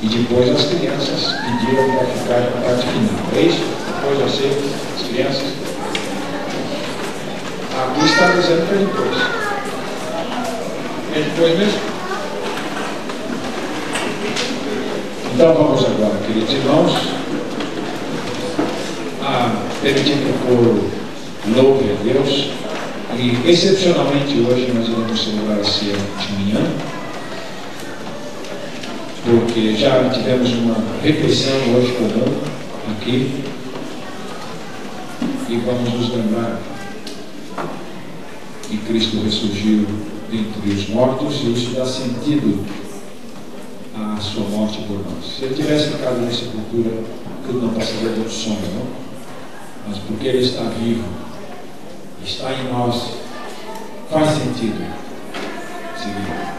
e depois as crianças pediram para ficar na parte final. É isso? Depois da ceia, as crianças. Aqui está dizendo que é depois. É depois mesmo? Então vamos agora, queridos irmãos, a permitir que o coro louve a Deus. E excepcionalmente hoje nós iremos celebrar a ceia de manhã, porque já tivemos uma refeição hoje comum aqui, e vamos nos lembrar que Cristo ressurgiu dentre os mortos, e isso dá sentido a sua morte por nós. Se ele tivesse ficado na sepultura, tudo não passaria de um sonho, não? Mas porque ele está vivo, está em nós, faz sentido seguir.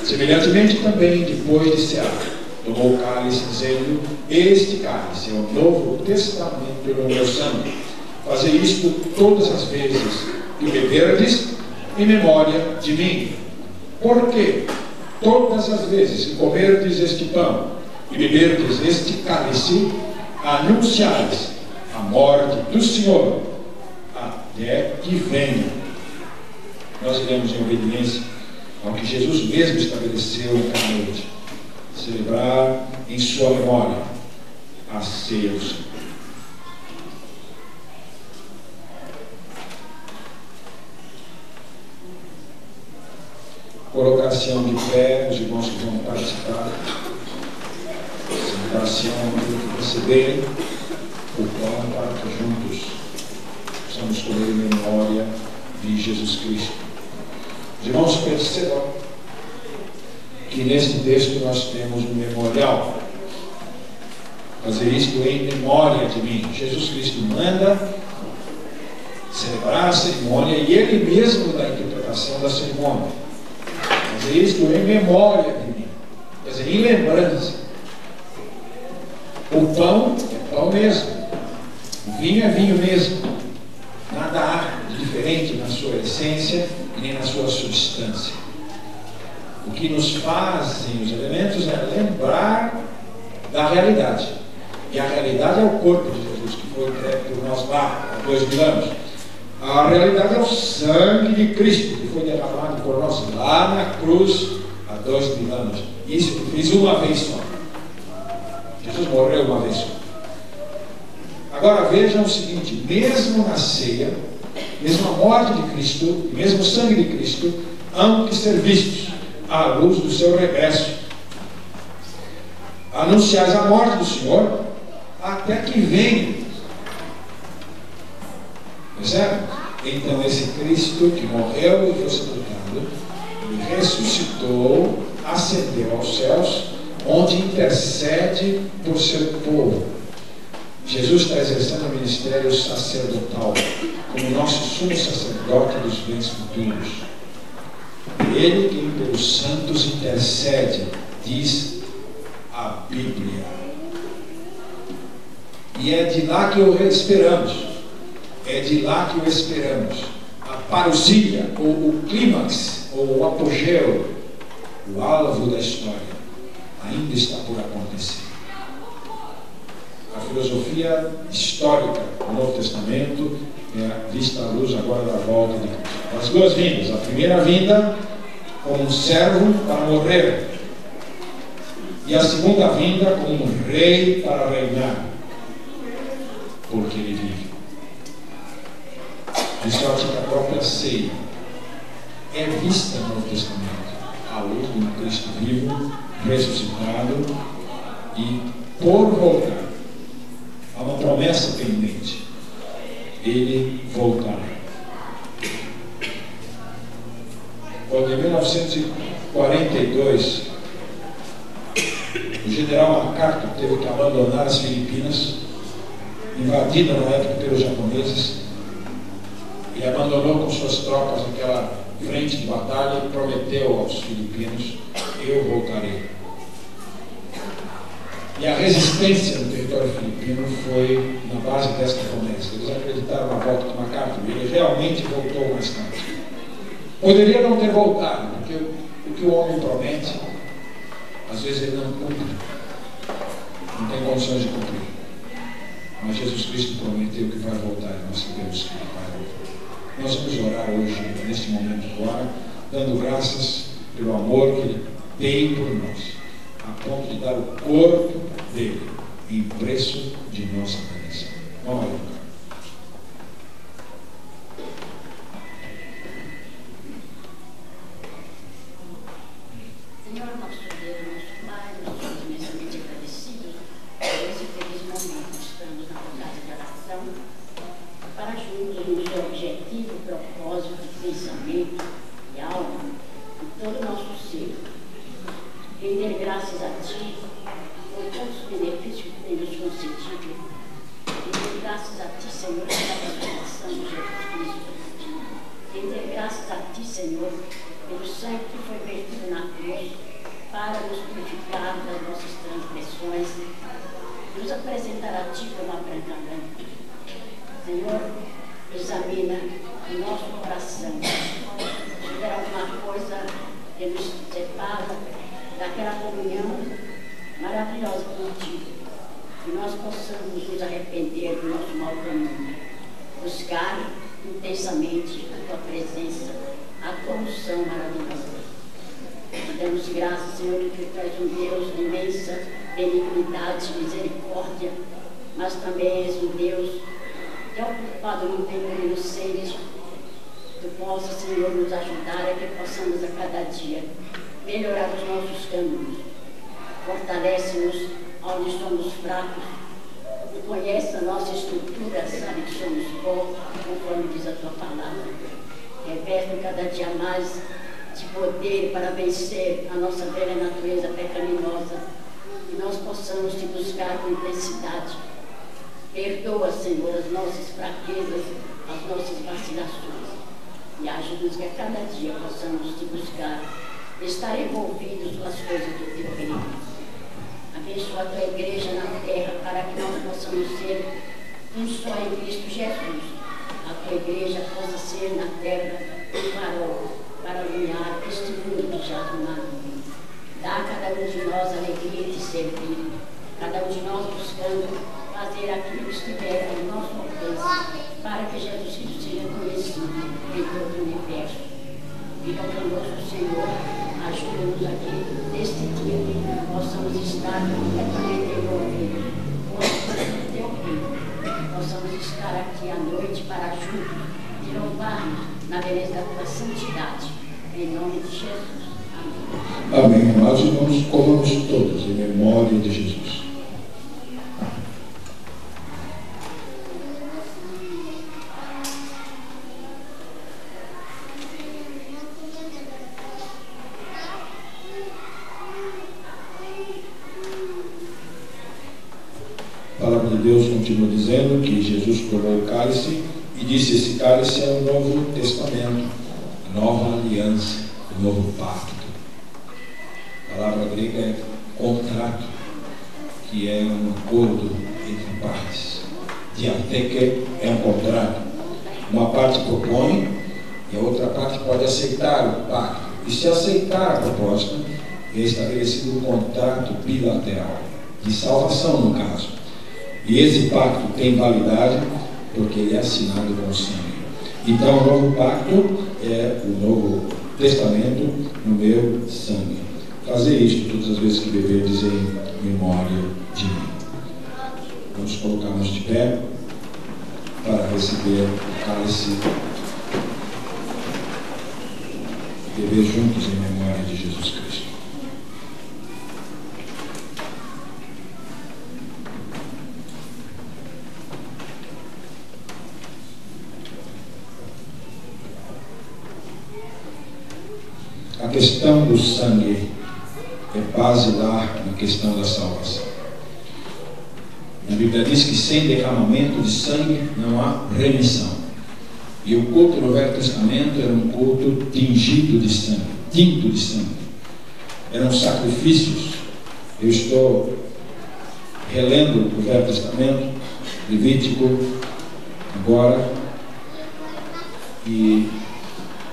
Semelhantemente também, depois de cear, tomou o cálice, dizendo: este cálice é o novo testamento no meu sangue. Fazei isto todas as vezes que beberdes em memória de mim. Porque todas as vezes que comerdes este pão e beberdes este cálice, anunciais a morte do Senhor até que venha. Nós iremos em obediência ao que Jesus mesmo estabeleceu naquela noite, celebrar em sua memória a ceia do Senhor. Colocação de pé, os irmãos que vão participar. Celebração de receberem o pão para que juntos possamos comer em memória de Jesus Cristo. Os irmãos, percebam que neste texto nós temos um memorial. Fazer isto em memória de mim. Jesus Cristo manda celebrar a cerimônia e Ele mesmo dá a interpretação da cerimônia. Fazer isto em memória de mim. Quer dizer, em lembrança. O pão é pão mesmo. O vinho é vinho mesmo. Nada há de diferente na sua essência e nem na sua substância. O que nos fazem os elementos é lembrar da realidade. E a realidade é o corpo de Jesus, que foi entregue por nós lá há 2000 anos. A realidade é o sangue de Cristo, que foi derramado por nós lá na cruz há 2000 anos. Isso ele fez uma vez só. Jesus morreu uma vez só. Agora vejam o seguinte: mesmo na ceia, mesmo a morte de Cristo, mesmo o sangue de Cristo, hão que ser vistos à luz do seu regresso. Anunciais a morte do Senhor até que venha. Percebe? Então esse Cristo que morreu e foi sepultado, ele ressuscitou, ascendeu aos céus, onde intercede por seu povo. Jesus está exercendo o ministério sacerdotal como nosso sumo sacerdote dos bens futuros. Ele quem pelos santos intercede, diz a Bíblia. E é de lá que o esperamos. É de lá que o esperamos. A parousia, ou o clímax, ou o apogeu, o alvo da história, ainda está por acontecer. A filosofia histórica do Novo Testamento é vista à luz agora da volta de Cristo. As duas vindas. A primeira vinda como um servo para morrer. E a segunda vinda como um rei para reinar. Porque ele vive. Isso é a própria ceia. É vista no Novo Testamento à luz de um Cristo vivo, ressuscitado e por voltar. Há uma promessa pendente. Ele voltará. Quando em 1942 o general MacArthur teve que abandonar as Filipinas, invadida na época pelos japoneses, ele abandonou com suas tropas aquela frente de batalha e prometeu aos filipinos: eu voltarei. E a resistência no território filipino foi na base desta promessa. Eles acreditaram na volta de MacArthur e ele realmente voltou mais tarde. Poderia não ter voltado, porque o que o homem promete, às vezes ele não cumpre. Não tem condições de cumprir. Mas Jesus Cristo prometeu que vai voltar e nós sabemos que ele vai voltar. Nós vamos orar hoje, neste momento agora, dando graças pelo amor que ele tem por nós, a ponto de dar o corpo dele em preço de nossa redenção. Vamos lá. Senhor, nosso Deus, nosso Pai, nós somos imensamente agradecidos por esse feliz momento. Estamos na casa de oração para juntos no seu objetivo, propósito, pensamento e alma e todo o nosso ser. Render graças a Ti por todos os benefícios que tem nos concedido. Render graças a Ti, Senhor, pela revelação de Jesus Cristo. Render graças a Ti, Senhor, pelo sangue que foi vertido na cruz para nos purificar das nossas transgressões, nos apresentar a Ti como a branca lã. Senhor, examina o nosso coração. Se tiver alguma coisa que nos separa daquela comunhão maravilhosa contigo, que nós possamos nos arrepender do nosso mau caminho, buscar intensamente a Tua presença, a Tua unção maravilhosa. Te damos graças, Senhor, que Tu és um Deus de imensa benignidade, misericórdia, mas também és um Deus que é ocupado no tempo dos seres. Tu possa, Senhor, nos ajudar a que possamos a cada dia melhorar os nossos caminhos. Fortalece-nos onde somos fracos. Conhece a nossa estrutura, sabe que somos poucos, conforme diz a tua palavra. Reveste cada dia mais de poder para vencer a nossa velha natureza pecaminosa. Que nós possamos te buscar com intensidade. Perdoa, Senhor, as nossas fraquezas, as nossas vacilações. E ajuda-nos que a cada dia possamos te buscar, estar envolvidos com as coisas do teu reino. Abençoa a tua igreja na terra para que nós possamos ser um só em Cristo Jesus. A tua igreja possa ser na terra um farol para iluminar este mundo que jaz no maligno. Dá a cada um de nós a alegria de servir, cada um de nós buscando fazer aquilo que estiver ao nosso alcance, para que Jesus Cristo seja conhecido em todo o universo. Fica conosco, Senhor, ajuda-nos aqui neste dia, possamos estar completamente envolvidos com as coisas do teu reino, possamos estar aqui à noite para juntos e louvar-nos na beleza da tua santidade, em nome de Jesus. Amém. Amém. Amados irmãos, comamos todos em memória de Jesus. A palavra de Deus continua dizendo que Jesus tomou o cálice e disse: esse cálice é o Novo Testamento, a nova aliança, o novo pacto. A palavra grega é contrato, que é um acordo entre partes. Diatheke é um contrato. Uma parte propõe e a outra parte pode aceitar o pacto. E se aceitar a proposta, é estabelecido um contrato bilateral, de salvação no caso. E esse pacto tem validade porque ele é assinado com sangue. Então o novo pacto é o Novo Testamento no meu sangue. Fazer isto todas as vezes que beberdes em memória de mim. Vamos colocar-nos de pé para receber o cálice e beber juntos em memória de Jesus Cristo. A questão do sangue é basilar na questão da salvação. A Bíblia diz que sem derramamento de sangue não há remissão. E o culto no Velho Testamento era um culto tingido de sangue, tinto de sangue. Eram sacrifícios. Eu estou relendo o Velho Testamento, Levítico, agora, e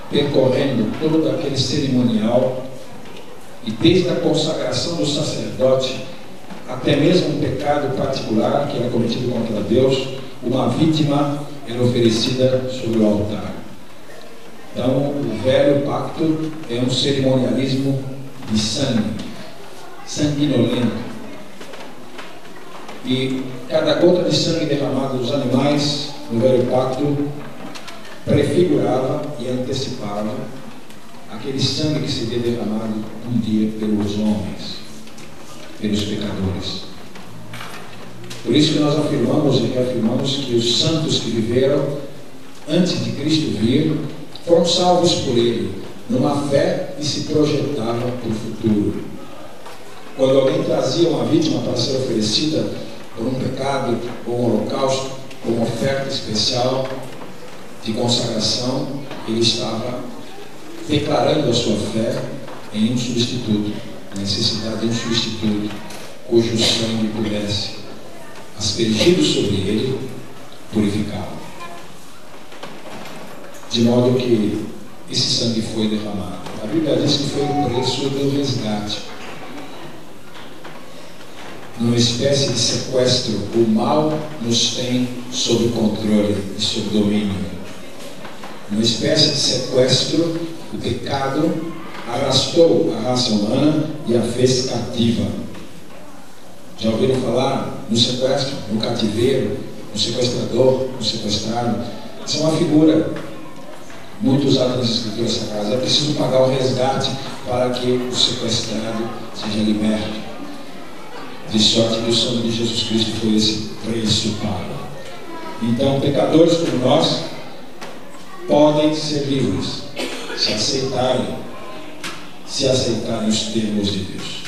percorrendo todo aquele cerimonial, e desde a consagração do sacerdote até mesmo um pecado particular que era cometido contra Deus, uma vítima era oferecida sobre o altar. Então o velho pacto é um cerimonialismo de sangue, sanguinolento, e cada gota de sangue derramada dos animais no velho pacto prefigurava e antecipava aquele sangue que seria derramado um dia pelos homens, pelos pecadores. Por isso que nós afirmamos e reafirmamos que os santos que viveram antes de Cristo vir foram salvos por Ele, numa fé que se projetava para o futuro. Quando alguém trazia uma vítima para ser oferecida por um pecado ou um holocausto, como oferta especial de consagração, ele estava declarando a sua fé em um substituto, a necessidade de um substituto cujo sangue pudesse, aspergido sobre ele, purificá-lo. De modo que esse sangue foi derramado. A Bíblia diz que foi o preço do resgate. Numa espécie de sequestro, o mal nos tem sob controle e sob domínio. Numa espécie de sequestro, o pecado arrastou a raça humana e a fez cativa. Já ouviram falar no sequestro, no cativeiro, no sequestrador, no sequestrado? Essa é uma figura muito usada nas Escrituras Sagradas. É preciso pagar o resgate para que o sequestrado seja liberto. De sorte que o sangue de Jesus Cristo foi esse preço pago. Então, pecadores como nós podem ser livres se aceitarem os termos de Deus.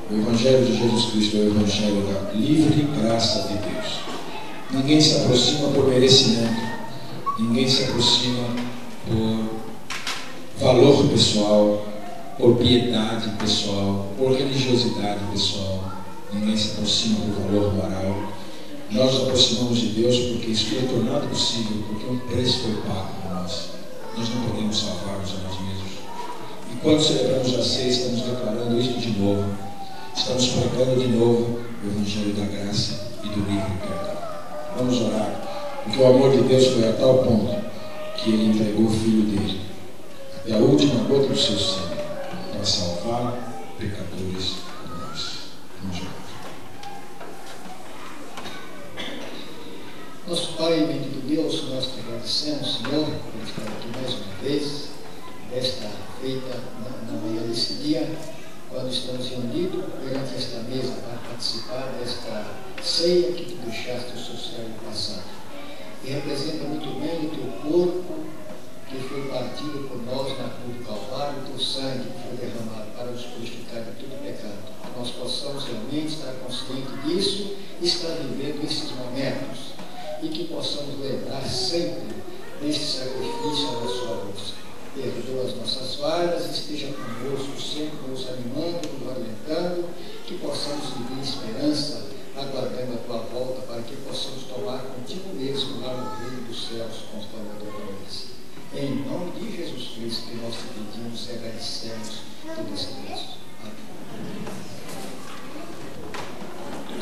O Evangelho de Jesus Cristo é o Evangelho da livre graça de Deus. Ninguém se aproxima por merecimento, ninguém se aproxima por valor pessoal, por piedade pessoal, por religiosidade pessoal. Ninguém se aproxima por valor moral. Nós nos aproximamos de Deus porque isso foi tornado possível, porque um preço foi pago por nós. Nós não podemos salvar-nos a nós mesmos. E quando celebramos a ceia, estamos declarando isso de novo. Estamos pregando de novo o Evangelho da graça e do livre perdão. Vamos orar, porque o amor de Deus foi a tal ponto que Ele entregou o Filho dele, até a última gota do seu sangue, para salvar pecadores como nós. Vamos orar. Nosso Pai, bendito Deus, nós te agradecemos, Senhor, por estar aqui mais uma vez, desta feita na manhã desse dia, quando estamos reunidos perante esta mesa para participar desta ceia que tu deixaste o seu servo passar. E representa muito bem o teu corpo que foi partido por nós na cruz do Calvário, o teu sangue que foi derramado para nos purificar de todo pecado. Que nós possamos realmente estar conscientes disso e estar vivendo esses momentos. E que possamos lembrar sempre deste sacrifício na sua luz. Perdoa as nossas falhas, esteja conosco, sempre nos animando, nos orientando, que possamos viver esperança, aguardando a tua volta, para que possamos tomar contigo mesmo lá no reino dos céus, conforme a tua promessa. Em nome de Jesus Cristo, que nós te pedimos e agradecemos todo esse Deus. Amém.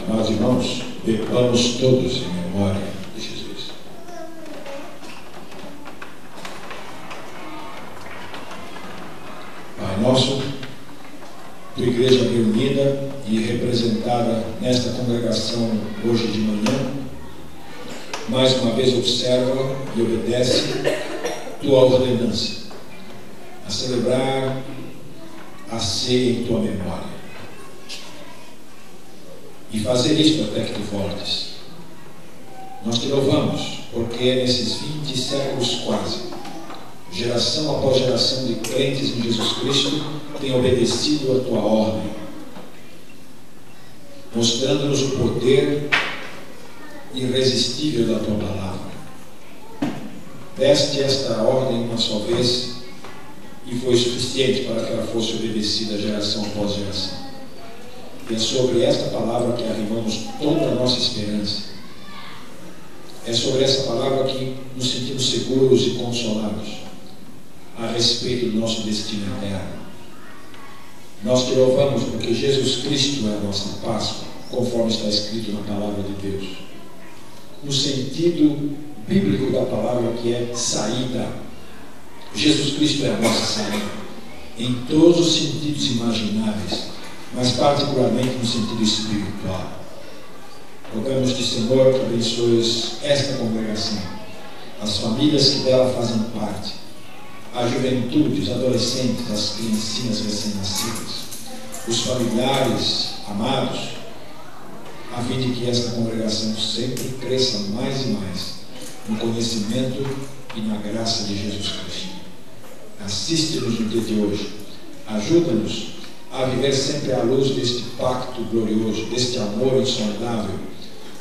Amados irmãos, bebamos todos em memória de Jesus. Pai nosso, tua igreja reunida e representada nesta congregação hoje de manhã, mais uma vez observa e obedece tua ordenança a celebrar a ceia em tua memória e fazer isto até que tu voltes. Nós te louvamos porque nesses 20 séculos quase, geração após geração de crentes em Jesus Cristo tem obedecido a tua ordem, mostrando-nos o poder irresistível da tua palavra. Deste esta ordem uma só vez e foi suficiente para que ela fosse obedecida geração após geração. E é sobre esta palavra que arrimamos toda a nossa esperança. É sobre essa palavra que nos sentimos seguros e consolados a respeito do nosso destino eterno. Nós te louvamos porque Jesus Cristo é a nossa Páscoa, conforme está escrito na palavra de Deus. No sentido bíblico da palavra, que é saída. Jesus Cristo é a nossa saída, em todos os sentidos imagináveis, mas particularmente no sentido espiritual. Rogamos-te, Senhor, que abençoes esta congregação, as famílias que dela fazem parte, a juventude, os adolescentes, as criancinhas recém-nascidas, os familiares amados, a fim de que esta congregação sempre cresça mais e mais no conhecimento e na graça de Jesus Cristo. Assiste-nos no dia de hoje, ajuda-nos a viver sempre à luz deste pacto glorioso, deste amor insondável,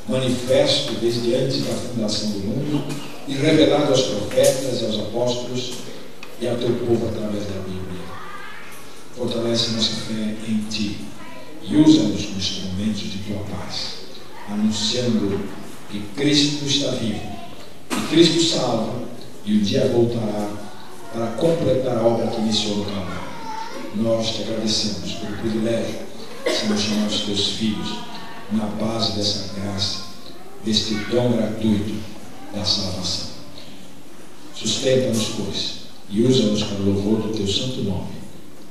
manifesto desde antes da fundação do mundo e revelado aos profetas e aos apóstolos e a teu povo através da Bíblia. Fortalece nossa fé em ti e usa-nos como instrumentos de tua paz, anunciando que Cristo está vivo, que Cristo salva e um dia voltará para completar a obra que iniciou no Calvário. Nós te agradecemos pelo privilégio de sermos chamados teus filhos na base dessa graça, deste dom gratuito da salvação. Sustenta-nos, pois, e usa-nos para o louvor do teu santo nome.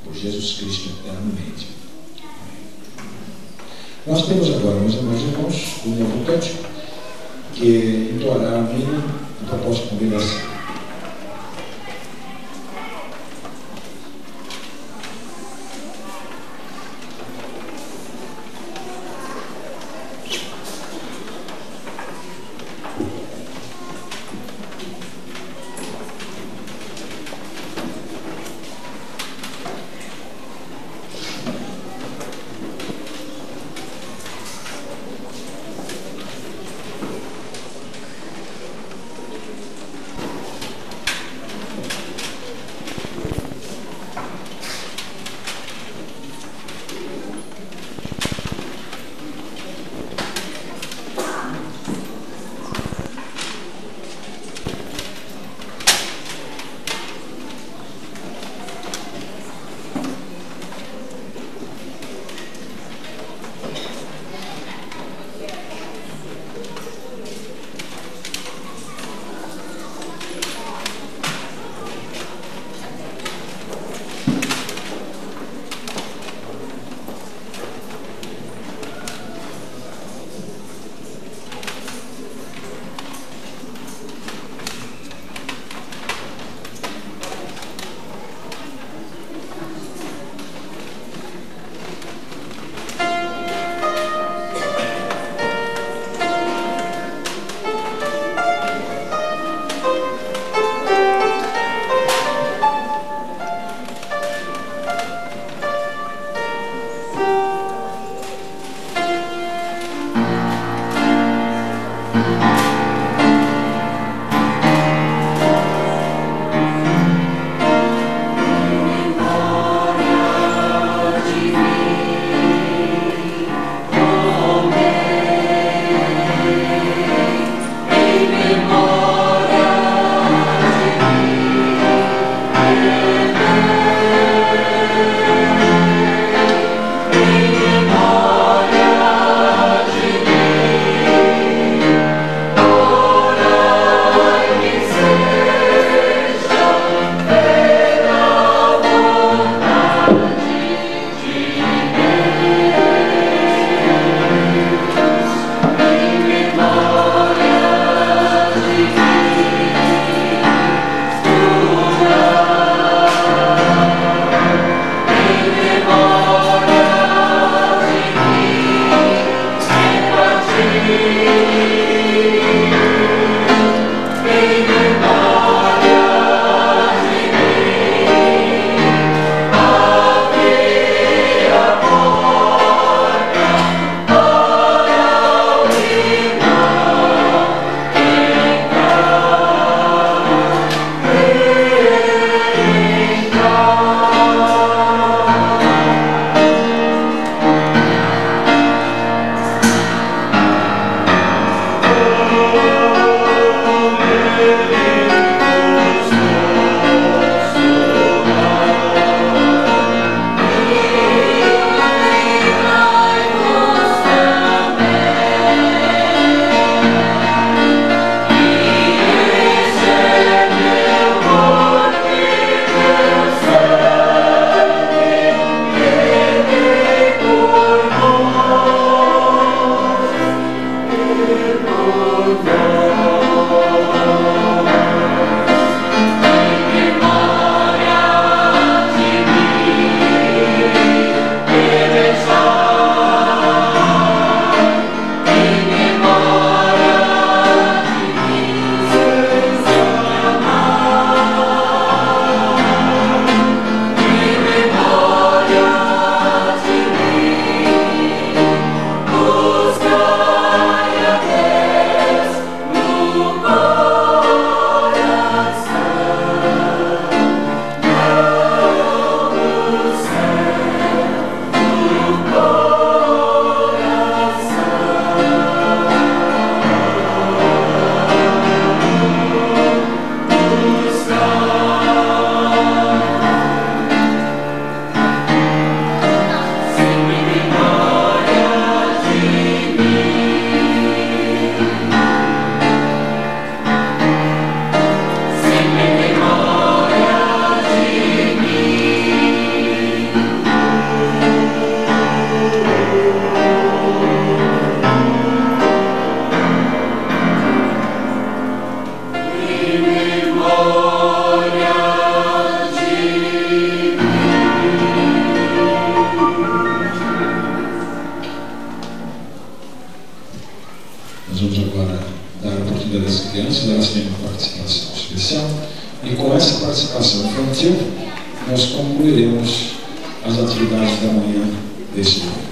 por Jesus Cristo eternamente. Nós temos agora, meus irmãos, um novo cântico, que entoará a minha proposta de convidação. vamos agora dar a oportunidade às crianças, elas têm uma participação especial, e com essa participação infantil, nós concluiremos as atividades da manhã deste dia.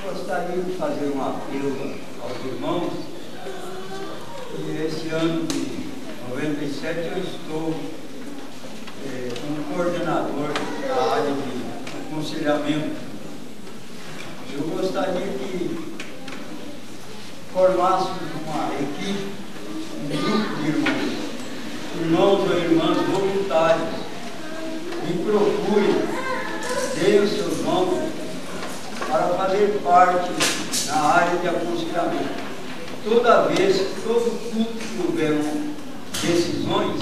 Gostaria de fazer um apelo aos irmãos, e esse ano de 97 eu estou como coordenador da área de aconselhamento. Eu gostaria que formássemos uma equipe, um grupo de irmãos ou irmãs voluntários, me procurem, deem os seus nomes, para fazer parte na área de aconselhamento. Toda vez, todo culto que houver decisões,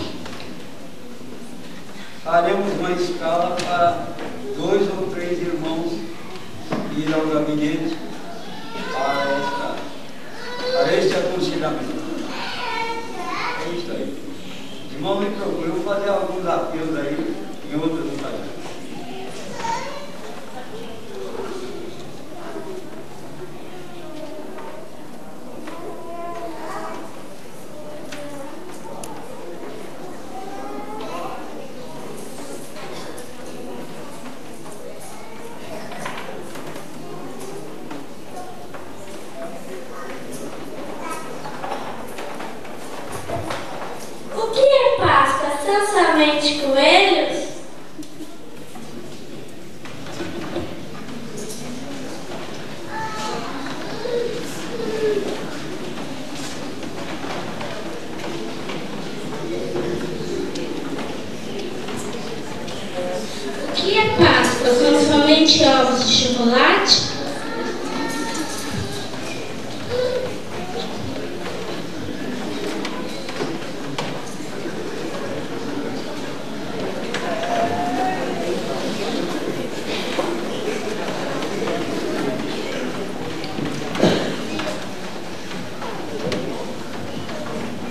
faremos uma escala para 2 ou 3 irmãos ir ao gabinete para este aconselhamento. É isso aí. Irmão, me procure, eu vou fazer alguns apelos aí em outras ocasiões. Coelhos? gosta de chocolate?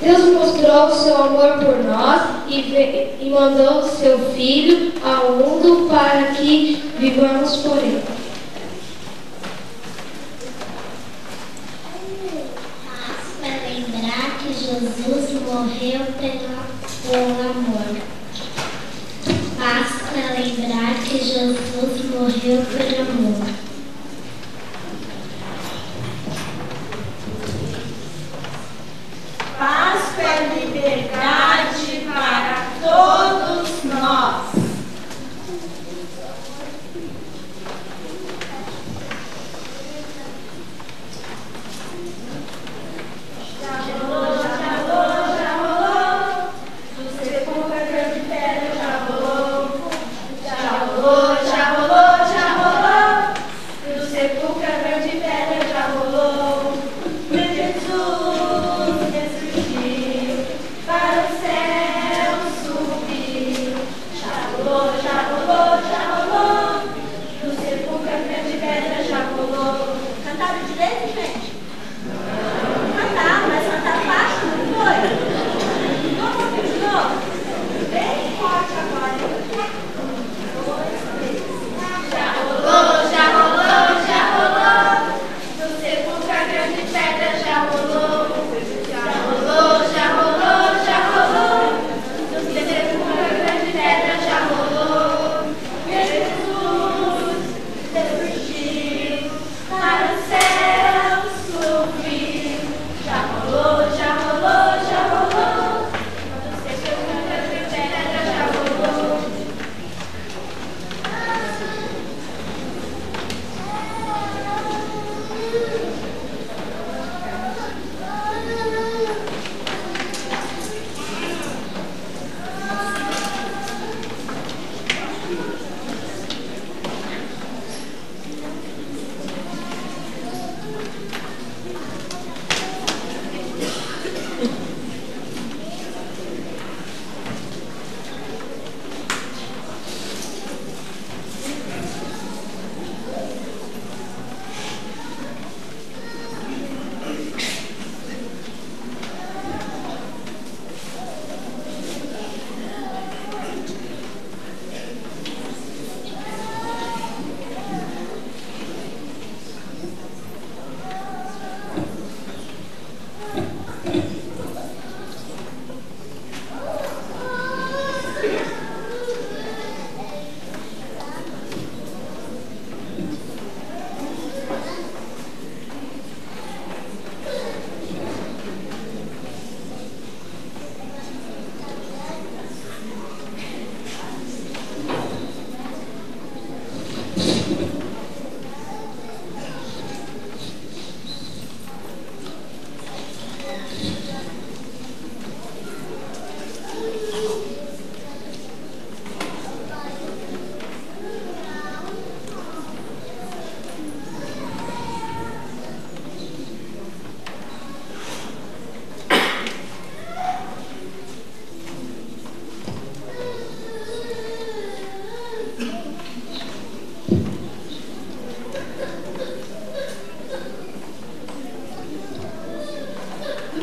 Deus mostrou o seu amor por nós e mandou o seu Filho ao mundo para que vivamos por ele. Para lembrar que Jesus morreu pelo amor. Paz para lembrar que Jesus morreu pelo amor. Paz para liberdade para todos nós.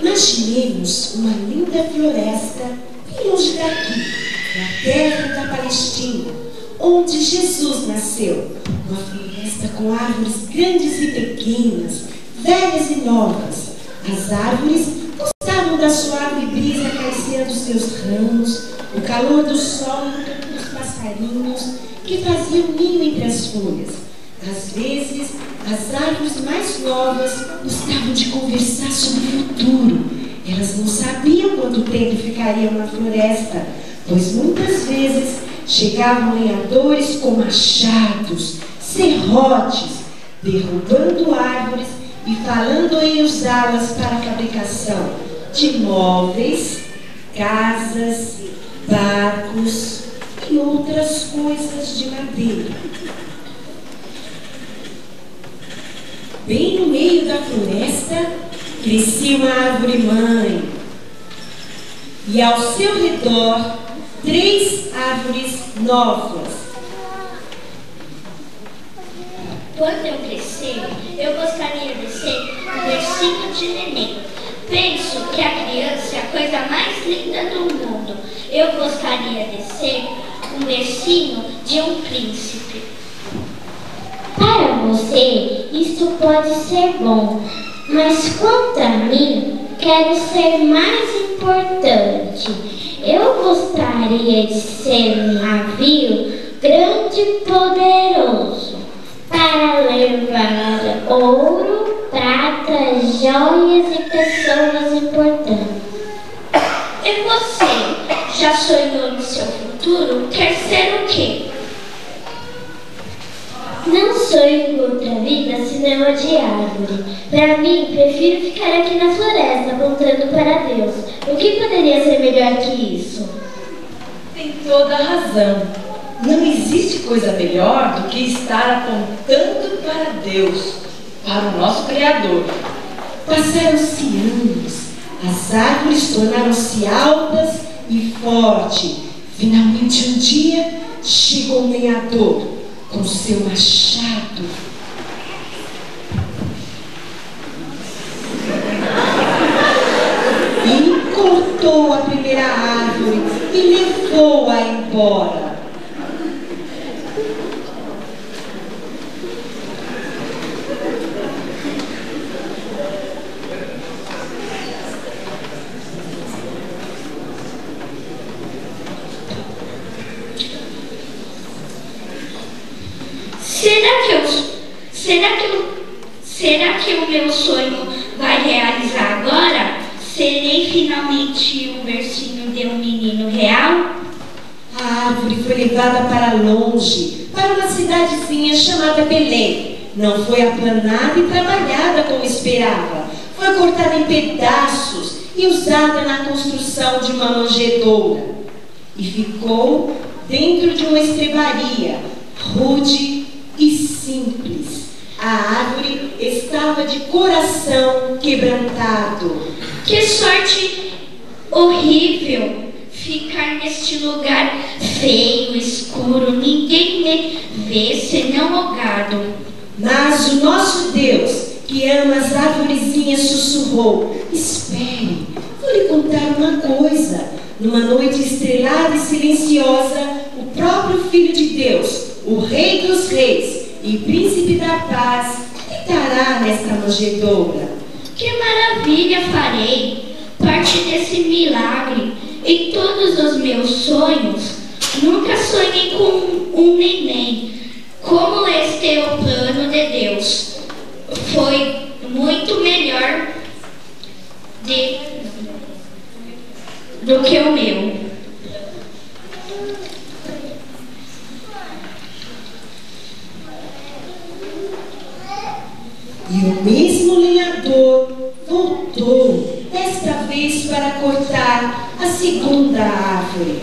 Imaginemos uma linda floresta bem longe daqui, na terra da Palestina, onde Jesus nasceu. Uma floresta com árvores grandes e pequenas, velhas e novas. As árvores gostavam da suave brisa acariciando seus ramos, o calor do sol e o canto dos passarinhos que faziam ninho entre as folhas. Às vezes, as árvores mais novas gostavam de conversar sobre o futuro. Elas não sabiam quanto tempo ficariam na floresta, pois muitas vezes chegavam lenhadores com machados, serrotes, derrubando árvores e falando em usá-las para a fabricação de móveis, casas, barcos e outras coisas de madeira. bem no meio da floresta, crescia uma árvore mãe. E ao seu redor, 3 árvores novas. Quando eu crescer, eu gostaria de ser um bercinho de neném. Penso que a criança é a coisa mais linda do mundo. Eu gostaria de ser um bercinho de um príncipe. Para você, isso pode ser bom, mas quanto a mim, quero ser mais importante. Eu gostaria de ser um navio grande e poderoso para levar ouro, prata, joias e pessoas importantes. E você, já sonhou no seu futuro? Quer ser o quê? Não sonho com outra vida senão a de árvore. Para mim, prefiro ficar aqui na floresta apontando para Deus. O que poderia ser melhor que isso? Tem toda a razão. Não existe coisa melhor do que estar apontando para Deus, para o nosso Criador. Passaram-se anos, as árvores tornaram-se altas e fortes. Finalmente um dia chegou um lenhador com seu machado. E cortou a primeira árvore e levou-a embora. Será que o meu sonho vai realizar agora? Serei finalmente um bercinho de um menino real? A árvore foi levada para longe, para uma cidadezinha chamada Belém. Não foi aplanada e trabalhada como esperava. Foi cortada em pedaços e usada na construção de uma manjedoura. E ficou dentro de uma estrebaria, rude e simples. A árvore estava de coração quebrantado. Que sorte horrível ficar neste lugar feio, escuro. Ninguém me vê senão o gado. Mas o nosso Deus, que ama as arvorezinhas, sussurrou: espere, vou lhe contar uma coisa. Numa noite estrelada e silenciosa, o próprio Filho de Deus, o Rei dos Reis e Príncipe da Paz, estará nesta manjedoura. Que maravilha farei, parte desse milagre. Em todos os meus sonhos, nunca sonhei com um neném. Como este é o plano de Deus, foi muito melhor do que o meu. E o mesmo lenhador voltou, desta vez para cortar a segunda árvore.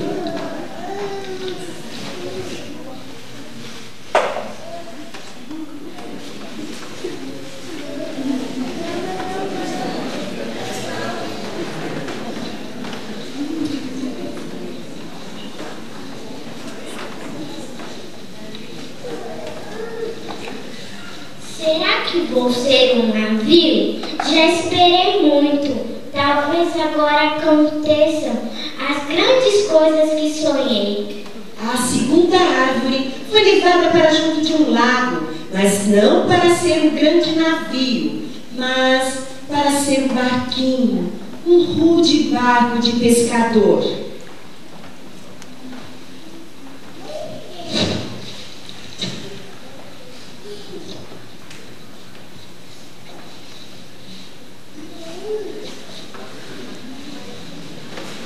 Será que vou ser um navio? Já esperei muito. Talvez agora aconteçam as grandes coisas que sonhei. A segunda árvore foi levada para junto de um lago, mas não para ser um grande navio, mas para ser um barquinho, um rude barco de pescador.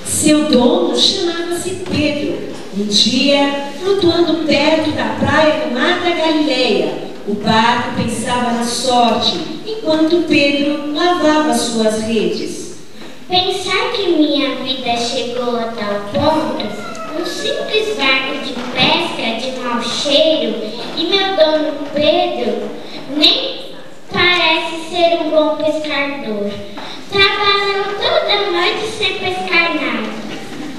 Seu dono chamava-se Pedro. Um dia, flutuando perto da praia do mar da Galileia, o barco pensava na sorte, enquanto Pedro lavava suas redes. Pensar que minha vida chegou a tal ponto, um simples barco de pesca de mau cheiro, e meu dono Pedro nem parece suportar dor. Trabalham toda noite sem pescar nada.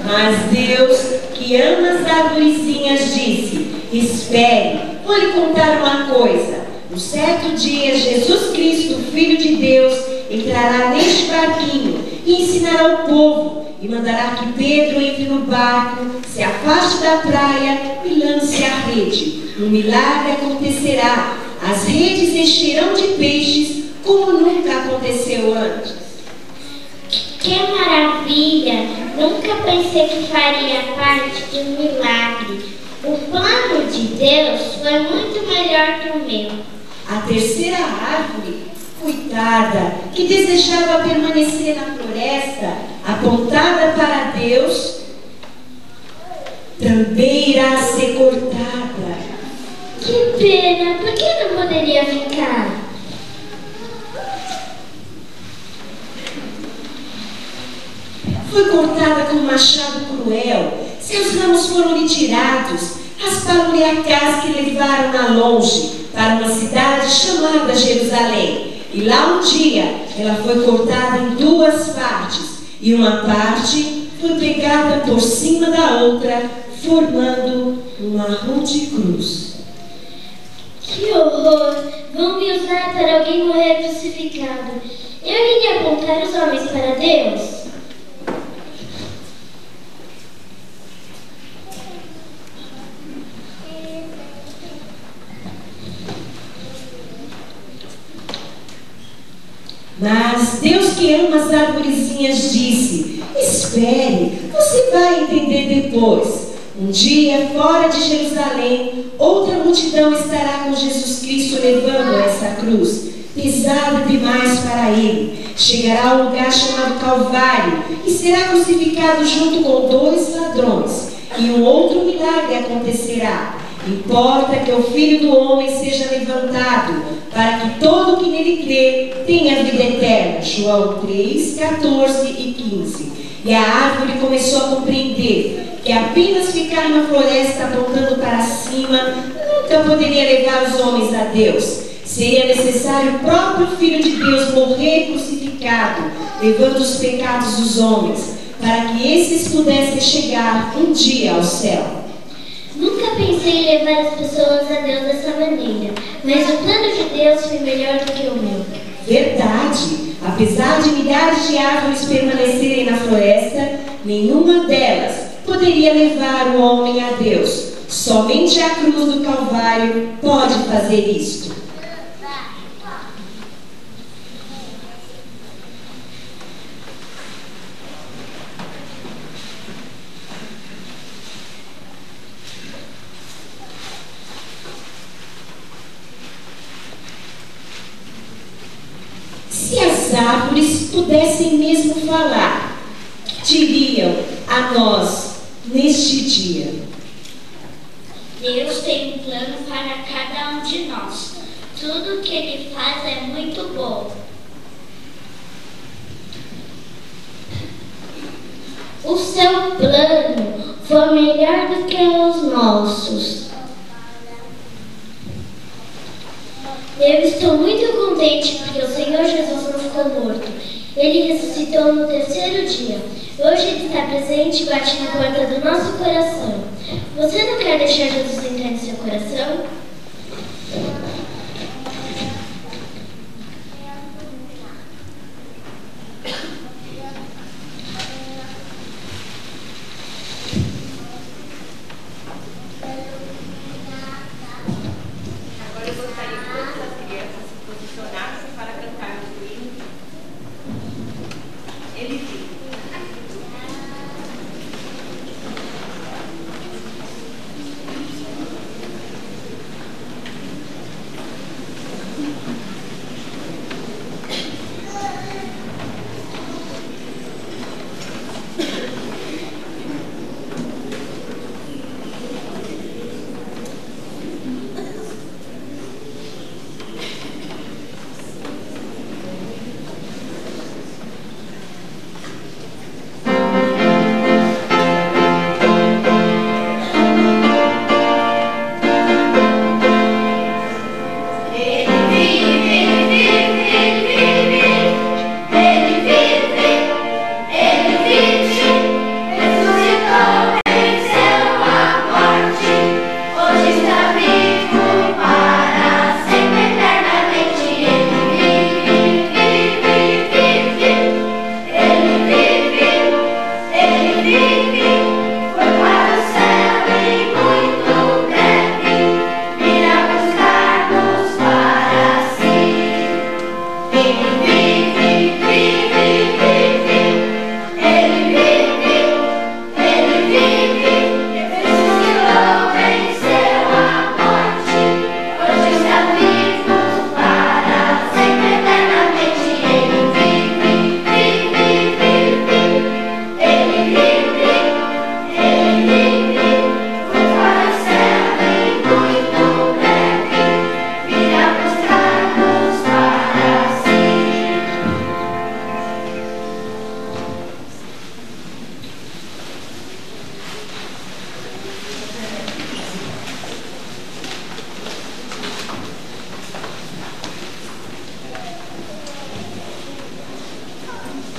Mas Deus, que ama as arvorezinhas, disse: espere, vou lhe contar uma coisa. Um certo dia, Jesus Cristo, Filho de Deus, entrará neste barquinho e ensinará o povo, e mandará que Pedro entre no barco, se afaste da praia e lance a rede. Um milagre acontecerá. As redes encherão de peixes como nunca aconteceu antes. Que maravilha! Nunca pensei que faria parte de um milagre. O plano de Deus foi muito melhor que o meu. A terceira árvore, coitada, que desejava permanecer na floresta, apontada para Deus, também irá ser cortada. Que pena! Por que não poderia ficar? Foi cortada com um machado cruel. Seus ramos foram-lhe tirados. Rasparam-lhe a casca e levaram-na longe, para uma cidade chamada Jerusalém. E lá um dia ela foi cortada em duas partes, e uma parte foi pegada por cima da outra, formando uma rude cruz. Que horror! Vão me usar para alguém morrer crucificado. Eu iria apontar os homens para Deus? Mas Deus, que ama as arvorezinhas, disse: espere, você vai entender depois. Um dia, fora de Jerusalém, outra multidão estará com Jesus Cristo levando essa cruz, pesada demais para ele. Chegará a um lugar chamado Calvário e será crucificado junto com 2 ladrões. E um outro milagre acontecerá. Importa que o Filho do Homem seja levantado, para que todo o que nele crê tenha vida eterna. João 3, 14 e 15. E a árvore começou a compreender que apenas ficar na floresta apontando para cima nunca poderia levar os homens a Deus. Seria necessário o próprio Filho de Deus morrer crucificado, levando os pecados dos homens, para que esses pudessem chegar um dia ao céu. Nunca pensei em levar as pessoas a Deus dessa maneira, mas o plano de Deus foi melhor do que o meu. Verdade. Apesar de milhares de árvores permanecerem na floresta, nenhuma delas poderia levar o homem a Deus. Somente a cruz do Calvário pode fazer isto. Se as árvores pudessem mesmo falar, diriam a nós neste dia: Deus tem um plano para cada um de nós. Tudo o que Ele faz é muito bom. O seu plano foi melhor do que os nossos. Eu estou muito contente porque o Senhor Jesus não ficou morto. Ele ressuscitou no 3º dia. Hoje Ele está presente e bate na porta do nosso coração. Você não quer deixar Jesus entrar no seu coração? Agora eu gostaria que todas as crianças se posicionassem para cantarmos o hino. Ele diz: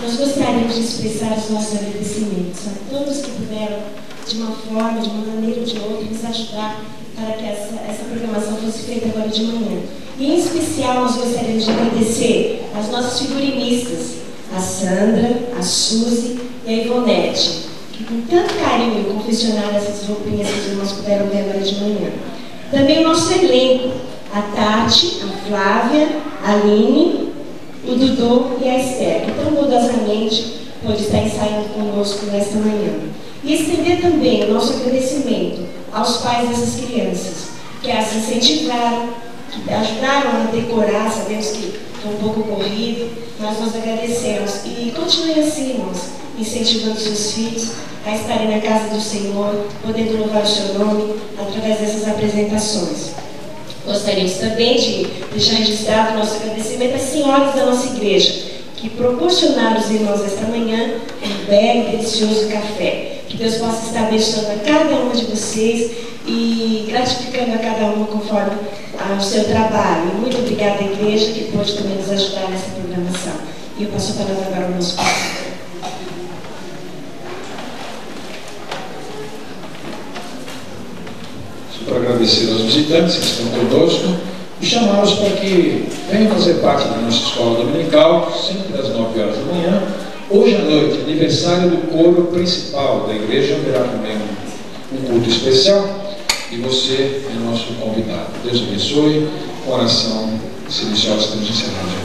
nós gostaríamos de expressar os nossos agradecimentos a todos que puderam, de uma forma, de uma maneira ou de outra, nos ajudar para que essa programação fosse feita agora de manhã. E, em especial, nós gostaríamos de agradecer as nossas figurinistas, a Sandra, a Suzy e a Ivonete, que com tanto carinho confeccionaram essas roupinhas que os irmãos puderam ver agora de manhã. Também o nosso elenco, a Tati, a Flávia, a Aline, o Dudu e a Esther, que tão bondosamente pôde estar ensaiando conosco nesta manhã. E estender também o nosso agradecimento aos pais dessas crianças, que as incentivaram, que ajudaram a decorar. Sabemos que foi um pouco corrido, mas nós agradecemos. E continue assim, irmãos, incentivando seus filhos a estarem na casa do Senhor, podendo louvar o seu nome através dessas apresentações. Gostaríamos também de deixar registrado o nosso agradecimento às senhoras da nossa igreja, que proporcionaram aos irmãos esta manhã um belo e delicioso café. Que Deus possa estar abençoando a cada uma de vocês e gratificando a cada uma conforme o seu trabalho. E muito obrigada à igreja que pôde também nos ajudar nessa programação. E eu passo a palavra agora ao nosso pastor. Para agradecer aos visitantes que estão conosco e chamá-los para que venham fazer parte da nossa escola dominical, sempre às 9 horas da manhã. Hoje à noite, aniversário do coro principal da igreja, haverá também um culto especial e você é nosso convidado. Deus abençoe. Com oração silenciosa, estamos encerrando.